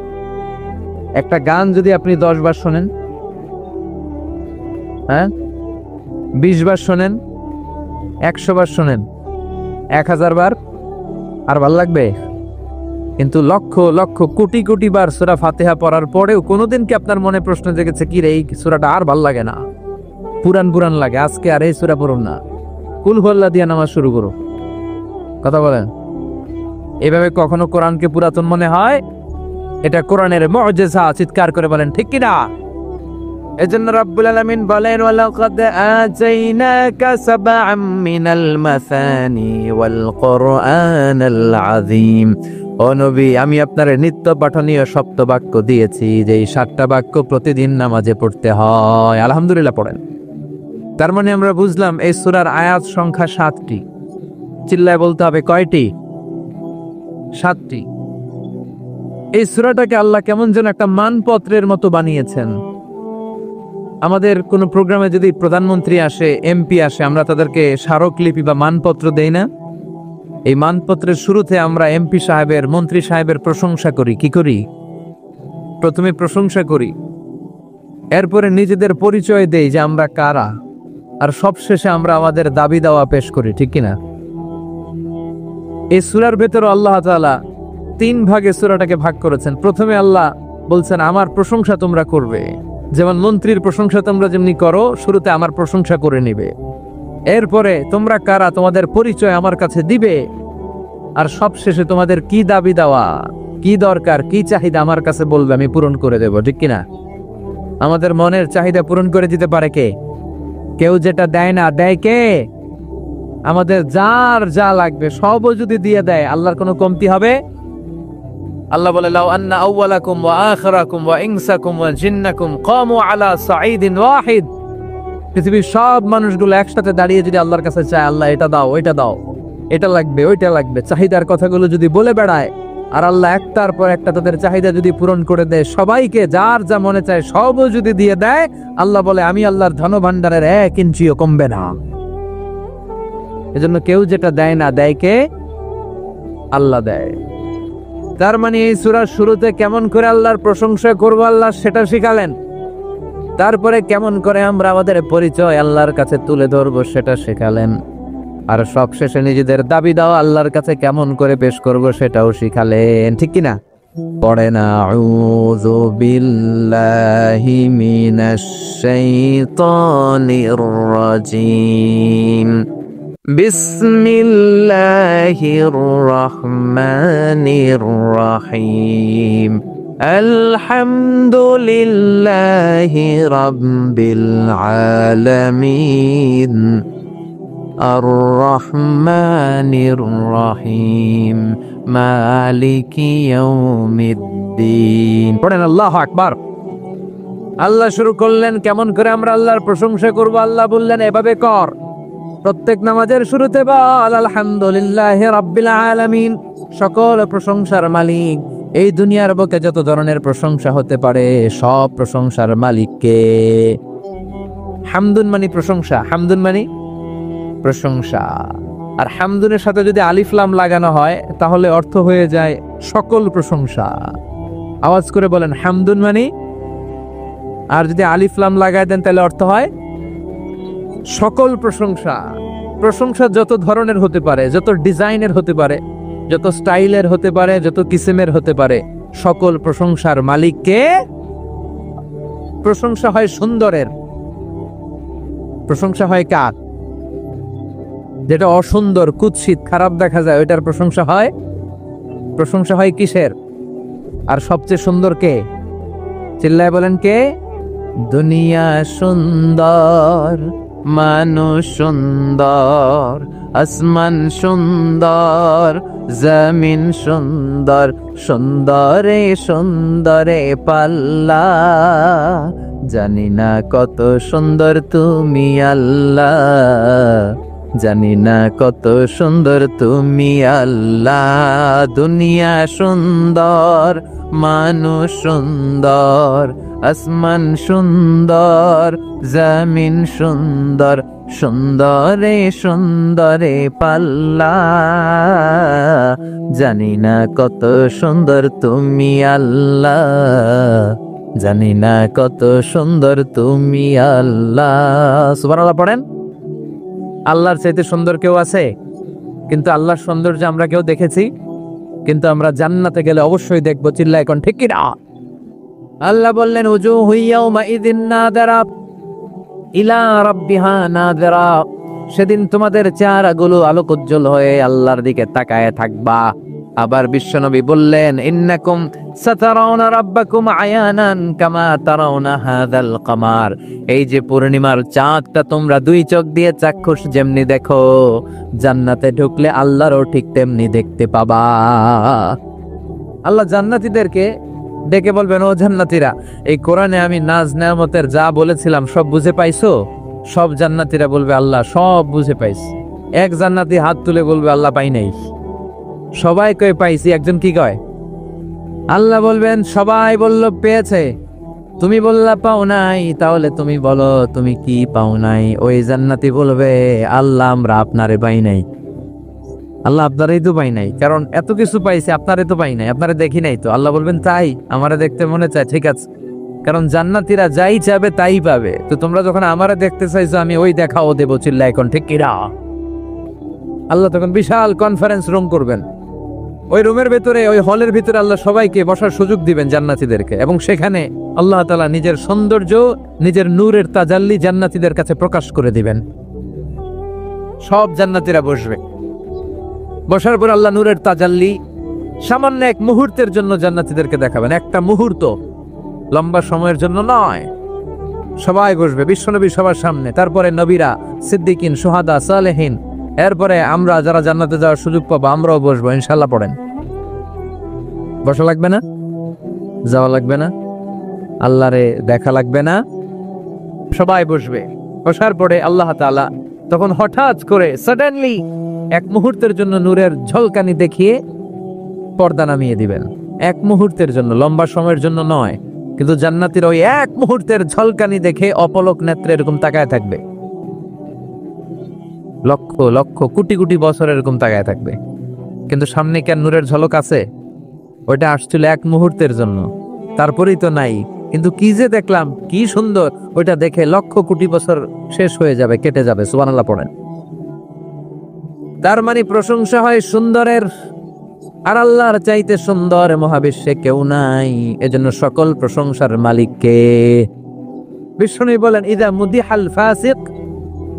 একটা গান যদি আপনি 10 বার শোনেন, হ্যাঁ 20 বার শোনেন, 100 বার শোনেন, 1000 বার, আর ভাল লাগবে? কিন্তু লক্ষ লক্ষ কোটি কোটি বার সূরা ফাতিহা পড়ার পরেও কোনোদিন কি আপনার মনে প্রশ্ন জেগেছে, কি রে এই সূরাটা আর ভাল লাগে না? পুরান পুরান লাগে, আজকে আর এই সূরা পড়ুন না, কুল হুয়াল্লাহ দিয়ে নামাজ শুরু করো। কথা বলেন, এভাবে কখনো কোরআনকে পুরাতন মনে হয়? এটা কোরআনের মুআজিজা, চিৎকার করে বলেন ঠিক কি না? এজন্য রাব্বুল আলামিন বলেন, ওয়ালাকাদ আতাইনাকা সাবআম মিনাল মাসানি ওয়াল কুরআনাল আযীম। ও নবী, আমি আপনারে নিত্য পাঠনীয় সপ্তবাক্য দিয়েছি, যে এই 7টা বাক্য প্রতিদিন নামাজে পড়তে হয়। আলহামদুলিল্লাহ পড়েন। তার মানে আমরা বুঝলাম এই সূরার আয়াত সংখ্যা 7টি। চিল্লায় বলতে হবে কয়টি? 7টি। এই সূরাটাকে আল্লাহ কেমন যেন একটা মানপত্রের মতো বানিয়েছেন। আমাদের কোনো প্রোগ্রামে যদি প্রধানমন্ত্রী আসে, এমপি আসে, আমরা তাদেরকে স্মারকলিপি বা মানপত্র দেই না? এই মানপত্রের শুরুতে আমরা এমপি সাহেবের, মন্ত্রী সাহেবের প্রশংসা করি। কি করি? প্রথমে প্রশংসা করি, এরপরে নিজেদের পরিচয় দেই যে আমরা কারা, আর সবশেষে আমরা আমাদের দাবি দাওয়া পেশ করি। ঠিক কিনা? এই সূরার ভেতরে আল্লাহ তাআলা 3 ভাগে সূরাটাকে ভাগ করেছেন। প্রথমে আল্লাহ বলছেন আমার প্রশংসা তোমরা করবে, যেমন মন্ত্রীর প্রশংসা তোমরা যেমনি করো, শুরুতে আমার প্রশংসা করে নিবে। এরপরে তোমরা কারা, তোমাদের পরিচয় আমার কাছে দিবে, আর সবশেষে তোমাদের কি দাবি দেওয়া, কি দরকার, কি চাহিদা আমার কাছে বলবে, আমি পূরণ করে দেব। ঠিক কিনা? আমাদের মনের চাহিদা পূরণ করে দিতে পারে কে? কেউ যেটা দেয় না, দেয় কে? আমাদের যার যা লাগবে সবও যদি দিয়ে দেয়, আল্লাহর কোনো কমতি হবে? আল্লাহ বলে, লাউ আন্না আউওয়ালাকুম ওয়া আখিরাকুম ওয়া ইনসাকুম ওয়া জিন্নাকুম কামু আলা সাঈদিন ওয়াহিদ। পৃথিবীর সব মানুষগুলো একসাথে দাঁড়িয়ে যদি আল্লাহর কাছে চায়, আল্লাহ এটা দাও, ওইটা দাও, এটা লাগবে, ওইটা লাগবে, চাহিদার কথাগুলো যদি বলে বেড়ায়, আর আল্লাহ একটার পর একটা তাদের চাহিদা যদি পূরণ করে দেয়, সবাইকে যার যা মনে চায় সবও যদি দিয়ে দেয়, আল্লাহ বলে আমি আল্লাহর ধন ভাণ্ডারের 1 ইঞ্চিও কমবে না। এজন্য কেউ যেটা দেয় না, দেয় কে? আল্লাহ দেয়। তার মানে এই সূরার শুরুতে কেমন করে আল্লাহর প্রশংসা করব আল্লাহ সেটা শিখালেন, তারপরে কেমন করে আমরা আমাদের পরিচয় আল্লাহর কাছে তুলে ধরবো সেটা শেখালেন, আর সবশেষে নিজেদের দাবি দাও আল্লাহর কাছে কেমন করে পেশ করব সেটাও শিখালেন। ঠিক কিনা? পড়েন আউযু বিল্লাহি মিনাশ শাইতানির রাজিম। বিসমিল্লাহির রহমানির রহিম। আলহামদুলিল্লাহি রাব্বিল আলামিন। আর রহমানির রহিম। মালিকি ইয়াউমিদ্দিন। পড়েন আল্লাহু আকবার। আল্লাহ শুরু করলেন কেমন করে আমরা আল্লাহর প্রশংসা করব। আল্লাহ বললেন এভাবে কর, প্রত্যেক নামাজের শুরুতে বল আলহামদুলিল্লাহি রাব্বিল আলামিন। সকল প্রশংসার মালিক, এই দুনিয়ার বুকে যত ধরনের প্রশংসা হতে পারে সব প্রশংসার মালিককে। হামদুন মানে প্রশংসা, হামদুন মানে প্রশংসা। আর হামদুনের সাথে যদি আলিফ লাম লাগানো হয় তাহলে অর্থ হয়ে যায় সকল প্রশংসা। আওয়াজ করে বলেন হামদুন মানে। আর যদি আলিফ লাম লাগায় দেন তাহলে অর্থ হয় সকল প্রশংসা। প্রশংসা যত ধরনের হতে পারে, যত ডিজাইনের হতে পারে, যত স্টাইলের হতে পারে, যত কিসিমের হতে পারে, সকল প্রশংসার মালিককে। প্রশংসা হয় সুন্দরের, প্রশংসা হয় কার? যেটা অসুন্দর, কুৎসিত, খারাপ দেখা যায় ওইটার প্রশংসা হয়। প্রশংসা হয় কিসের? আর সবচেয়ে সুন্দর কে? চিল্লায় বলেন কে? দুনিয়া সুন্দর, মানুষ সুন্দর, আসমান সুন্দর, জমিন সুন্দর, সুন্দরে সুন্দরে পাল্লা। জানি না কত সুন্দর তুমি আল্লাহ, জানি না কত সুন্দর তুমি আল্লাহ। দুনিয়া সুন্দর, মানুষ সুন্দর, আসমান সুন্দর, জমিন সুন্দর, সুন্দরে সুন্দরে পাল্লা। জানি না কত সুন্দর তুমি আল্লাহ, জানি না কত সুন্দর তুমি আল্লাহ। সুবহানাল্লাহ পড়েন। আল্লাহর চাইতে সুন্দর কেউ আছে? কিন্তু আল্লাহর সৌন্দর্য আমরা কেউ দেখেছি? কিন্তু আমরা জান্নাতে গেলে অবশ্যই দেখবো। চিল্লায় এখন ঠিক কিনা? আল্লাহ বললেন উজুহু ইয়াউমাইযিন নাযিরা। ইলা রাব্বিহা নাযিরা, সেদিন তোমাদের চেহারাগুলো আলোকোজ্জ্বল হয়ে আল্লাহর দিকে তাকায় থাকবা। আবার বিশ্বনবী বললেন, ইন্নাকুম সাতারাউনা রাব্বাকুম আয়ানান কামা তারাউনা হাযাল কামার, এই যে পূর্ণিমার চাঁদটা তোমরা দুই চোখ দিয়ে চাক্ষুষ যেমনি দেখো, জান্নাতে ঢুকলে আল্লাহরও ঠিক তেমনি দেখতে পাবা। আল্লাহ জান্নাতীদেরকে ডেকে বলবেন, ও জান্নাতীরা, এই কোরআনে আমি নাজ নেয়ামতের যা বলেছিলাম সব বুঝে পাইছো? সব জান্নাতীরা বলবে, আল্লাহ সব বুঝে পাইছি। এক জান্নাতি হাত তুলে বলবে, আল্লাহ পাই নাই। সবাই কয় পাইছি, একজন কি কয়? আল্লাহ বলবেন, সবাই বলল পেয়েছে, তুমি বললা পাও নাই, তাহলে তুমি বলো তুমি কি পাও নাই। ওই জান্নাতি বলবে, আল্লাহ আমরা আপনারে পাই নাই। আল্লাহ আপনারাই তো পাই নাই, কারণ এত কিছু পাইছে, আপনারে তো পাই নাই, আপনারে দেখি নাই তো। আল্লাহ বলবেন, তাই আমারে দেখতে মনে চায়, ঠিক আছে, কারণ জান্নাতীরা যাই চাবে তাই পাবে। তো তোমরা যখন আমারে দেখতে চাইছো, আমি ওই দেখাও দেবো, চিল্লা এখন ঠিক কিরা। আল্লাহ তখন বিশাল কনফারেন্স রুম করবেন, ওই রুমের ভেতরে, ওই হলের ভিতরে আল্লাহ সবাইকে বসার সুযোগ দিবেন জান্নাতীদেরকে, এবং সেখানে আল্লাহ তাআলা নিজের সৌন্দর্য, নিজের নূরের তাজাল্লি জান্নাতীদের কাছে প্রকাশ করে দিবেন। সব জান্নাতীরা বসবে, বসার পর আল্লাহ নূরের তাজাল্লি সামান্য এক মুহূর্তের জন্য জান্নাতীদেরকে দেখাবেন। একটা মুহূর্ত, লম্বা সময়ের জন্য নয়। সবাই বসবে বিশ্বনবী সবার সামনে, তারপরে নবীরা, সিদ্দিকিন, শুহাদা, সালেহিন, এরপরে আমরা যারা জান্নাতে যাওয়ার সুযোগ পাবো আমরাও বসবো ইনশাআল্লাহ। পড়েন, বসা লাগবে না? যাওয়া লাগবে না? আল্লাহরে দেখা লাগবে না? সবাই বসবে। বসার পরে আল্লাহ তাআলা তখন হঠাৎ করে সাডেনলি এক মুহূর্তের জন্য নূরের ঝলকানি দেখিয়ে পর্দা নামিয়ে দিবেন। এক মুহূর্তের জন্য, লম্বা সময়ের জন্য নয়, কিন্তু জান্নাতীরা ওই এক মুহূর্তের ঝলকানি দেখে অপলক নেত্রে এরকম তাকায় থাকবে। লক্ষ লক্ষ কোটি কোটি বছর এরকম তাকায় থাকবে। কিন্তু সামনে কেন নূরের ঝলক আছে? ওইটা আসছিল এক মুহূর্তের জন্য, তারপরেই তো নাই। কিন্তু কি যে দেখলাম, কি সুন্দর, ওইটা দেখে লক্ষ কোটি বছর শেষ হয়ে যাবে, কেটে যাবে। সুবহানাল্লাহ পড়েন। তার মানে প্রশংসা হয় সুন্দরের, আর আল্লাহর চাইতে সুন্দর মহাবিশ্বে কেউ নাই। এজন্য সকল প্রশংসার মালিক কে? বিষ্ণু বলেন, ইদা মুদিহাল ফাসিক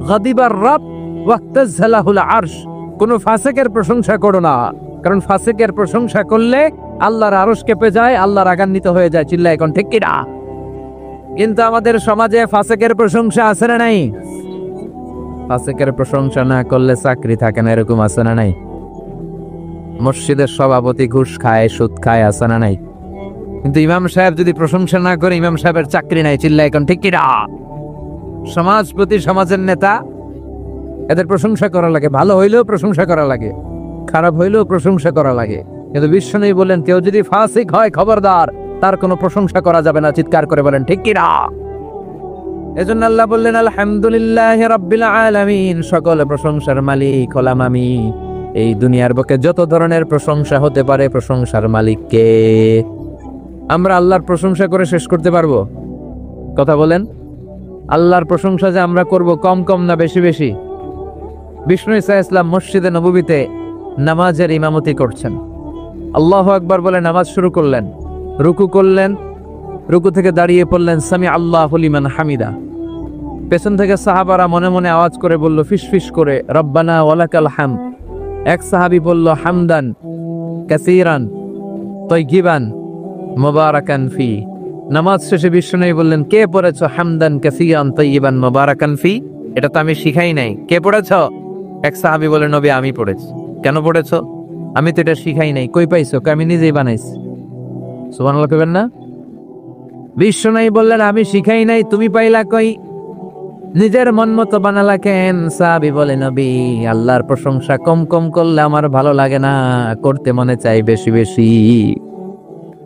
গাদিবার রাব ওয়াহতাযালাহুল আরশ, কোন ফাসিকের প্রশংসা করো না, কারণ ফাসিকের প্রশংসা করলে আল্লাহর আরশ কেঁপে যায়, আল্লাহ রাগান্বিত হয়ে যায়। চিল্লা এখন ঠিক কি না? কিন্তু আমাদের সমাজে ফাসিকের প্রশংসা আছে না নাই? ফাসিকের প্রশংসা না করলে চাকরি থাকে না, এরকম আছে না নাই? মসজিদের সভাপতি ঘুষ খায়, সুদ খায়, আছে না নাই? কিন্তু ইমাম সাহেব যদি প্রশংসা না করে, ইমাম সাহেবের চাকরি নাই। চিল্লা এখন ঠিক কি না? সমাজপতি, সমাজের নেতা, এদের প্রশংসা করা লাগে। ভালো হইলেও প্রশংসা করা লাগে, খারাপ হইলেও প্রশংসা করা লাগে। কিন্তু বিশ্বনবী বলেন, কেউ যদি ফাসিক হয় খবরদার, তার কোনো প্রশংসা করা যাবে না। চিৎকার করে বলেন ঠিক কি না? এজন্য আল্লাহ বললেন, আলহামদুলিল্লাহি রাব্বিল আলামিন, সকল প্রশংসার মালিক হলাম আমি। এই দুনিয়ার বুকে যত ধরনের প্রশংসা হতে পারে, প্রশংসার মালিক কে? আমরা আল্লাহর প্রশংসা করে শেষ করতে পারবো? কথা বলেন। আল্লাহর প্রশংসা যে আমরা করব, কম কম না বেশি বেশি? বিষ্ণু ঈসা ইসলাম মসজিদে নববীতে নামাজের ইমামতি করছেন। আল্লাহু আকবার বলে নামাজ শুরু করলেন, রুকু করলেন, রুকু থেকে দাঁড়িয়ে পড়লেন সামি আল্লাহু লিমান হামিদা। পেছন থেকে সাহাবারা মনে মনে আওয়াজ করে বলল, ফিসফিস করে, রব্বানা ওয়ালাকাল হামদ। এক সাহাবী বলল, হামদান কাসীরান তাইয়িবান মুবারাকান ফি। নামাজ শেষে বিষ্ণু বললেন, কে পড়েছো হামদান কাসীরান তাইয়িবান মুবারাকান ফি? এটা তো আমি শিখাই নাই, কে পড়েছো? এক সাহাবী বলে, নবী আমি পড়েছি। কেন পড়েছো? আমি তো এটা শিখাই নাই। কই পাইছো? আমি নিজেই বানাইছি। সুবহানাল্লাহ কইবেন না? বিষ্ণু বললেন, আমি শিখাই নাই, তুমি পাইলা কই? নিজের মন মতো বানালা কেন? সাহাবী বলে, নবী আল্লাহর প্রশংসা কম কম করলে আমার ভালো লাগে না, করতে মনে চাই বেশি বেশি,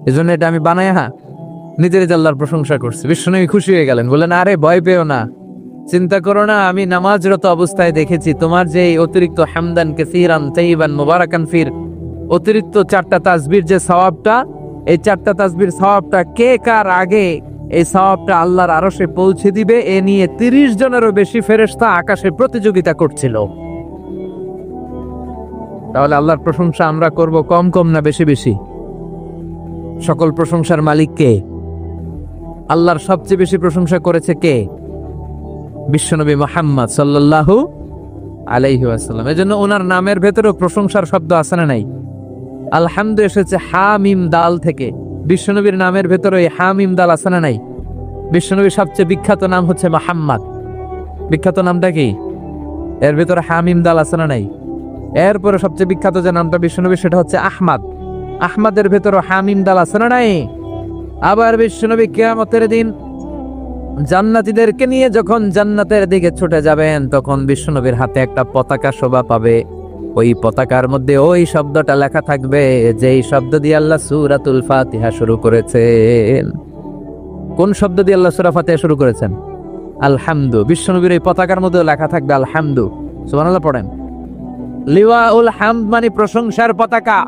এজন্য এটা আমি বানাই নিজের আল্লাহর প্রশংসা করছি। বিষ্ণু খুশি হয়ে গেলেন, বললেন, আরে ভয় পেও না, চিন্তা করো না, আমি নামাজরত অবস্থায় দেখেছি তোমার যে অতিরিক্ত হামদান কাসীরান তাইয়িবান মুবারাকান ফির অতিরিক্ত 4টা তাসবির যে সওয়াবটা, এই 4টা তাসবির সওয়াবটা কে কার আগে এই সওয়াবটা আল্লাহর আরশে পৌঁছে দিবে, এ নিয়ে 30 জনেরও বেশি ফেরেশতা আকাশে প্রতিযোগিতা করছিল। তাহলে আল্লাহর প্রশংসা আমরা করব কম কম না বেশি বেশি? সকল প্রশংসার মালিক কে? আল্লাহর সবচেয়ে বেশি প্রশংসা করেছে কে? বিশ্বনবী মুহাম্মদ সাল্লাল্লাহু আলাইহি ওয়াসাল্লাম। এজন্য ওনার নামের ভেতরেও প্রশংসার শব্দ আছে না নাই? আলহামদু এসেছে হা মিম দাল থেকে। বিশ্বনবীর নামের ভেতরে হা মিম দাল আছে না নাই? বিশ্বনবীর সবচেয়ে বিখ্যাত নাম হচ্ছে মুহাম্মদ। বিখ্যাত নামটা কি? এর ভেতরে হা মিম দাল আছে না নাই? এরপরে সবচেয়ে বিখ্যাত যে নামটা বিশ্বনবীর সেটা হচ্ছে আহমদ। আহমদের ভেতরে হা মিম দাল আছে না নাই? আবার বিশ্বনবী কিয়ামতের দিন জান্নাতীদেরকে নিয়ে যখন জান্নাতের দিকে ছুটে যাবেন, তখন বিশ্বনবীর হাতে একটা পতাকা শোভা পাবে। ওই পতাকার মধ্যে ওই শব্দটা লেখা থাকবে যেই শব্দ দিয়ে আল্লাহ সূরাতুল ফাতিহা শুরু করেছেন। কোন শব্দ দিয়ে আল্লাহ সূরা ফাতিহা শুরু করেছেন? আলহামদু। বিশ্বনবীর এই পতাকার মধ্যে লেখা থাকবে আলহামদু। সুবহানাল্লাহ পড়েন। লিওয়াউল হামদ মানে প্রশংসার পতাকা।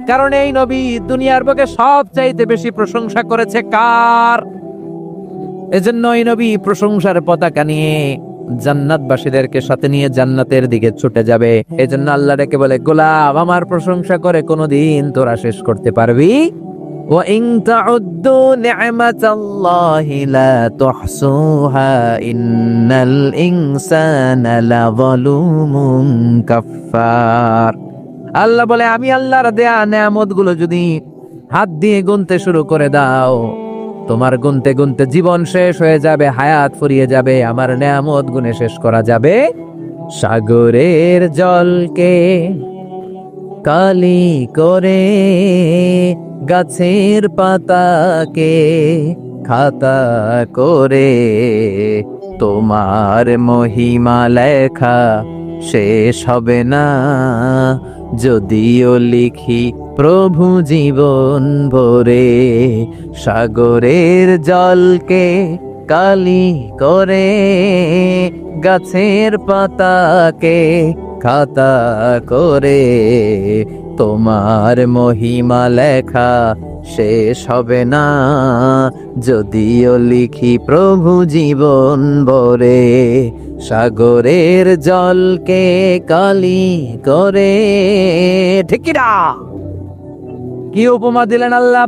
কারণ এই নবী দুনিয়ার বুকে সবচাইতে বেশি প্রশংসা করেছে কার? এজন্য এই নবী প্রশংসার পতাকা নিয়ে জান্নাতবাসীদেরকে সাথে নিয়ে জান্নাতের দিকে ছুটে যাবে। এজন্য আল্লাহ ডেকে বলে, গোলাম আমার প্রশংসা করে কোনোদিন তোরা শেষ করতে পারবি? ওয়া ইন তাউদ্দু নি'মাতাল্লাহি লা তুহসুহা ইন্নাল ইনসানা লাযালুমুন কাফফার। আল্লাহ বলে, আমি আল্লাহর দেয়া নেয়ামতগুলো যদি হাত দিয়ে গুনতে শুরু করে দাও, তোমার গুনতে গুনতে জীবন শেষ হয়ে যাবে, হায়াত ফুরিয়ে যাবে, আমার নেয়ামত গুনে শেষ করা যাবে। সাগরের জলকে কালি করে, গাছের পাতাকে খাতা করে, তোমার মহিমা লেখা শেষ হবে না, যদিও লিখি প্রভু জীবন ভরে। সাগরের জলকে কালি করে, গাছের পাতাকে খাতা করে, তোমার মহিমা লেখা শেষ হবে না, যদিও লিখি প্রভু জীবন ভরে। সাগরের জলকে কালি করে। ঠিক কি না? কি উপমা দিলেন আল্লাহ!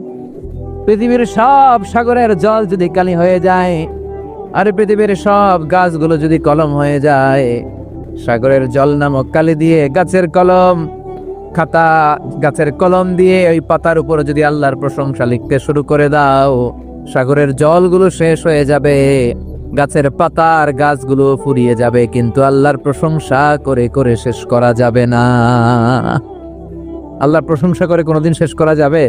পৃথিবীর সব সাগরের জল যদি কালি হয়ে যায়, আর পৃথিবীর সব গাছগুলো যদি কলম হয়ে যায়, সাগরের জল নামক কালি দিয়ে গাছের কলম, খাতা গাছের কলম দিয়ে ওই পাতার উপরে যদি আল্লাহর প্রশংসা লিখতে শুরু করে দাও, সাগরের জলগুলো শেষ হয়ে যাবে, গাছের পাতার গাছগুলো ফুরিয়ে যাবে, কিন্তু আল্লাহর প্রশংসা করে করে শেষ করা যাবে না। আল্লাহর প্রশংসা করে কোনোদিন শেষ করা যাবে?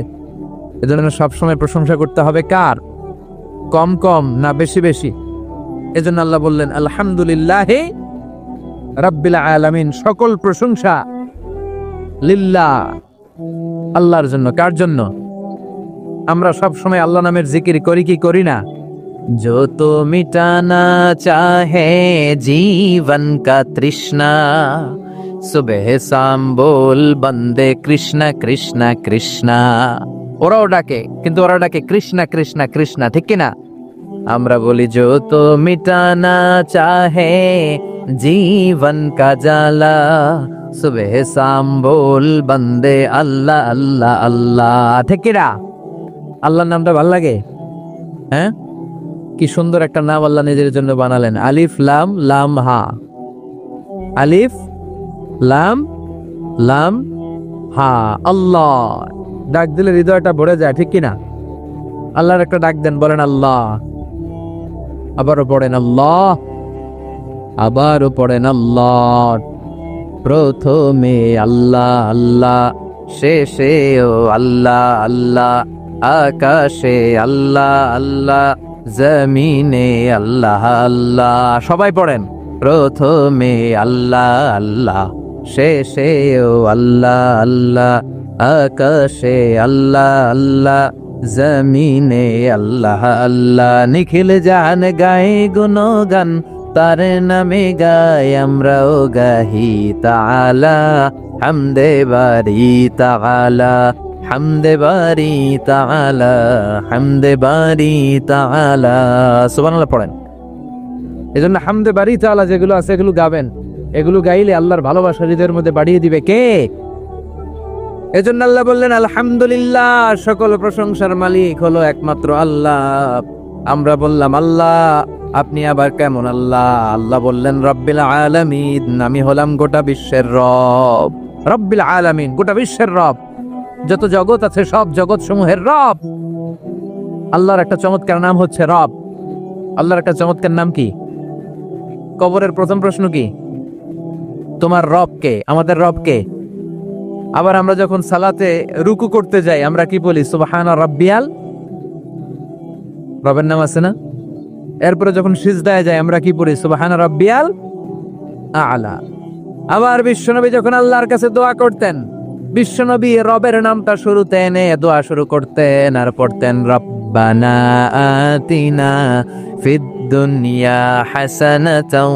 এজন্য সবসময় প্রশংসা করতে হবে কার? কম কম না বেশি বেশি? এজন্য আল্লাহ বললেন আলহামদুলিল্লাহি রাব্বিল আলামিন। সকল প্রশংসা লিল্লাহ, আল্লাহর জন্য। কার জন্য? আমরা সব সময় আল্লাহ নামের জিকির করি কি করি না? जो तो मिटाना चाहे जीवन का तृष्णा, सुबह शाम बोल बंदे कृष्ण कृष्ण कृष्ण। ওরাও ডাকে, কিন্তু ওরা ডাকে কৃষ্ণ কৃষ্ণ কৃষ্ণ, ঠিক কিনা? আমরা বলি जो तो मिटाना चाहे जीवन का जाला, सुबह शाम बोल बंदे अल्लाह अल्लाह अल्लाह, ঠিক কিনা? আল্লাহর নামটা ভালো লাগে? হ্যাঁ, কি সুন্দর একটা নাম আল্লাহ নিজের জন্য বানালেন। আলিফ লাম লাম হা, আলিফ লাম লাম হা, আল্লাহ। ডাক দিলে হৃদয়টা ভরে যায়, ঠিক কিনা? আল্লাহর একটা ডাক দেন, বলেন আল্লাহ, আবারও পড়েন আল্লাহ, আবারও পড়েন আল্লাহ। প্রথমে আল্লাহ আল্লাহ, শেষেও আল্লাহ আল্লাহ, আকাশে আল্লাহ আল্লাহ, জমিনে আল্লাহ আল্লাহ। সবাই পড়েন, প্রথমে আল্লাহ আল্লাহ, শেষেও আল্লাহ আল্লাহ, আকাশে আল্লাহ আল্লাহ, জমিনে আল্লাহ আল্লাহ। নিখিল জান গায়ে গুণগান, তার নামে গায় আমরাও গাহি তাআলা, হামদে বারি তাআলা, হামদে বারি তাআলা, হামদে বারি তাআলা। সুবহানাল্লাহ পড়েন। এজন্য হামদে বারি তাআলা যেগুলো আছে এগুলো গাবেন, এগুলো গাইলে আল্লাহর ভালোবাসা হৃদয়ের মধ্যে বাড়িয়ে দিবে কে? এজন্য আল্লাহ বললেন আলহামদুলিল্লাহ, সকল প্রশংসার মালিক হলো একমাত্র আল্লাহ। আমরা বললাম আল্লাহ, আপনি আবার কেমন আল্লাহ? আল্লাহ বললেন রব্বিল আলামিন, আমি হলাম গোটা বিশ্বের রব। রব্বিল আলামিন, গোটা বিশ্বের রব, যত জগৎ আছে সব জগৎ সমূহের রব। আল্লাহর একটা চমৎকার নাম হচ্ছে রব। আল্লাহর একটা চমৎকার নাম কি? কবরের প্রথম প্রশ্ন কি? তোমার রব কে? আমাদের রব কে? আবার আমরা যখন সালাতে রুকু করতে যাই আমরা কি বলি? সুবহানা রাব্বিয়াল, রবের নাম আছে না? এরপরে যখন সিজদায় যাই আমরা কি পড়ি? সুবহানা রাব্বিয়াল আ'লা। আবার বিশ্বনবী যখন আল্লাহর কাছে দোয়া করতেন, বিশ্বনবী রবের নামটা শুরুতে এনে দোয়া শুরু করতেন আর পড়তেন রব্বানা আতিনা ফিদ দুনিয়া হাসানাতাও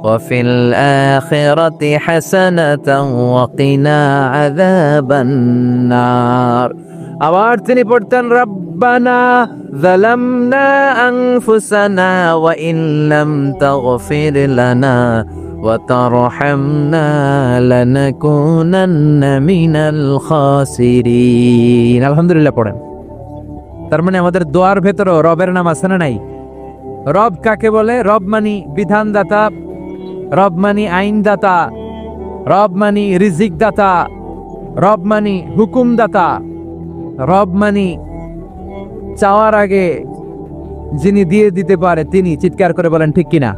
ওয়া ফিল আখিরাতি হাসানাতাও ওয়া কিনা আযাবান নার। আবার তিনি পড়তেন রব্বানা যালামনা আনফুসানা ওয়া ইন লাম তাগফির লানা ওয়া তারহামনা লানাকুনান্না মিনাল খাসিরিন। আলহামদুলিল্লাহ পড়েন। তার মানে আমাদের দোয়ার ভেতরে রবের নাম আছে না নাই? রব কাকে বলে? রব মানি বিধানদাতা, রব মানি আইনদাতা, রব মানি রিজিক দাতা, রব মানি হুকুমদাতা, রব মানি চাওয়ার আগে যিনি দিয়ে দিতে পারে তিনি। চিৎকার করে বলেন ঠিক কিনা?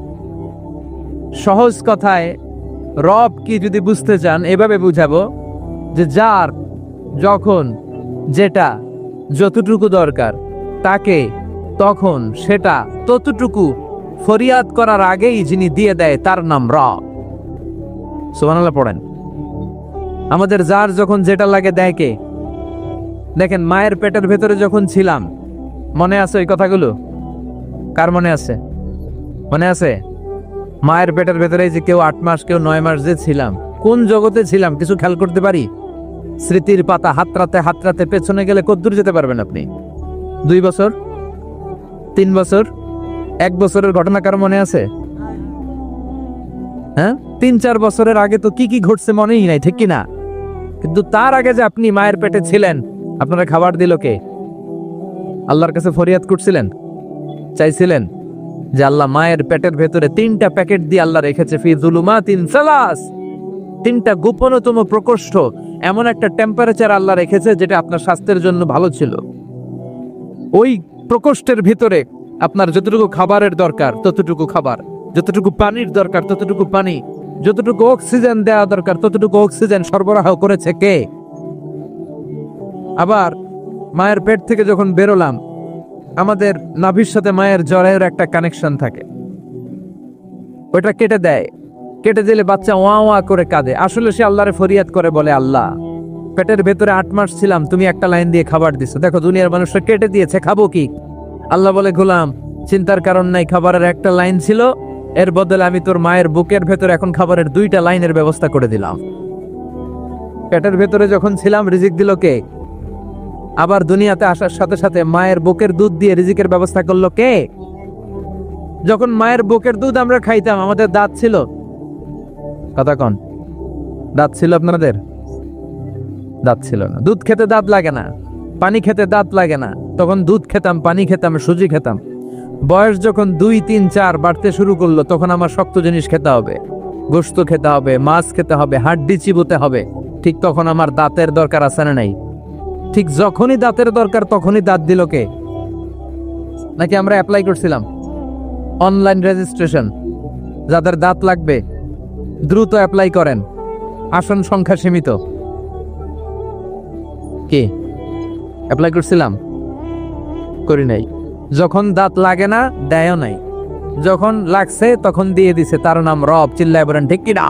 সহজ কথায় রব কি যদি বুঝতে চান এভাবে বুঝাবো যে যার যখন যেটা যতটুকু দরকার তাকে তখন সেটা ততটুকু ফরিয়াদ করার আগেই যিনি দিয়ে দেয় তার নাম রব। সুবহানাল্লাহ পড়েন। আমাদের যার যখন যেটা লাগে দেয় কে? দেখেন মায়ের পেটের ভেতরে যখন ছিলাম, মনে আছে ওই কথাগুলো? কার মনে আছে? মনে আছে? মায়ের পেটের ভেতরে যে কেউ 8 মাস কেউ 9 মাস যে ছিলাম, কোন জগতে ছিলাম কিছু খেয়াল করতে পারি? স্মৃতির পাতা হাতরাতে হাতরাতে পেছনে গেলে কতদূর যেতে পারবেন আপনি? 2 বছর, 3 বছর, 1 বছরের ঘটনা কার মনে আছে? হ্যাঁ, 3-4 বছরের আগে তো কি কি ঘটছে মনেই নাই, ঠিক কিনা? কিন্তু তার আগে যে আপনি মায়ের পেটে ছিলেন, আপনারা খাবার দিল কে? আল্লাহর কাছে ফরিয়াদ করছিলেন, চাইছিলেন যে আল্লাহ মায়ের পেটের ভেতরে 3টা প্যাকেট দিয়ে আল্লাহ রেখেছে, ফি যুলুমাতিন সালাস, 3টা গোপনতম প্রকোষ্ঠ, এমন একটা টেম্পারেচার আল্লাহ রেখেছে যেটা আপনার স্বাস্থ্যের জন্য ভালো ছিল। ওই প্রকোষ্ঠের ভিতরে আপনার যতটুকু খাবারের দরকার ততটুকু খাবার, যতটুকু পানির দরকার ততটুকু পানি, যতটুকু অক্সিজেন দেওয়া দরকার ততটুকু অক্সিজেন সরবরাহ করেছে কে? আবার মায়ের পেট থেকে যখন বেরোলাম, আমাদের নাভির সাথে মায়ের জরায়ুর একটা কানেকশন থাকে, ওটা কেটে দেয়। কেটে দিলে বাচ্চা ওয়া ওয়া করে কাঁদে। আসলে সে আল্লাহরে ফরিয়াদ করে বলে, আল্লাহ পেটের ভেতরে 8 মাস ছিলাম, তুমি একটা লাইন দিয়ে খাবার দিছো, দেখো দুনিয়ার মানুষরা কেটে দিয়েছে, খাবো কি? আল্লাহ বলে, গোলাম চিন্তার কারণ নাই, খাবারের একটা লাইন ছিল, এর বদলে আমি তোর মায়ের বুকের ভেতরে এখন খাবারের 2টা লাইনের ব্যবস্থা করে দিলাম। পেটের ভেতরে যখন ছিলাম রিজিক দিল কে? আবার দুনিয়াতে আসার সাথে সাথে মায়ের বুকের দুধ দিয়ে রিজিকের ব্যবস্থা করলো কে? যখন মায়ের বুকের দুধ আমরা খাইতাম আমাদের দাঁত ছিল? কথা কন, দাঁত ছিল আপনাদের? দাঁত ছিল না। দুধ খেতে দাঁত লাগে না, পানি খেতে দাঁত লাগে না, তখন দুধ খেতাম, পানি খেতাম, সুজি খেতাম। বয়স যখন 2, 3, 4 বাড়তে শুরু করলো তখন আমার শক্ত জিনিস খেতে হবে, গোশত খেতে হবে, মাছ খেতে হবে, হাড্ডি চিবোতে হবে। ঠিক তখন আমার দাঁতের দরকার আছে না নাই? ঠিক যখনই দাঁতের দরকার তখনই দাঁত দিল কে? নাকি আমরা অ্যাপ্লাই করছিলাম? অনলাইন রেজিস্ট্রেশন, যাদের দাঁত লাগবে দ্রুত অ্যাপ্লাই করেন, আসন সংখ্যা সীমিত। কি অ্যাপ্লাই করছিলাম? করি নাই। যখন দাঁত লাগে না দেয়ও নাই, যখন লাগছে তখন দিয়ে দিছে, তার নাম রব। চিল্লায় বলেন ঠিক কিনা?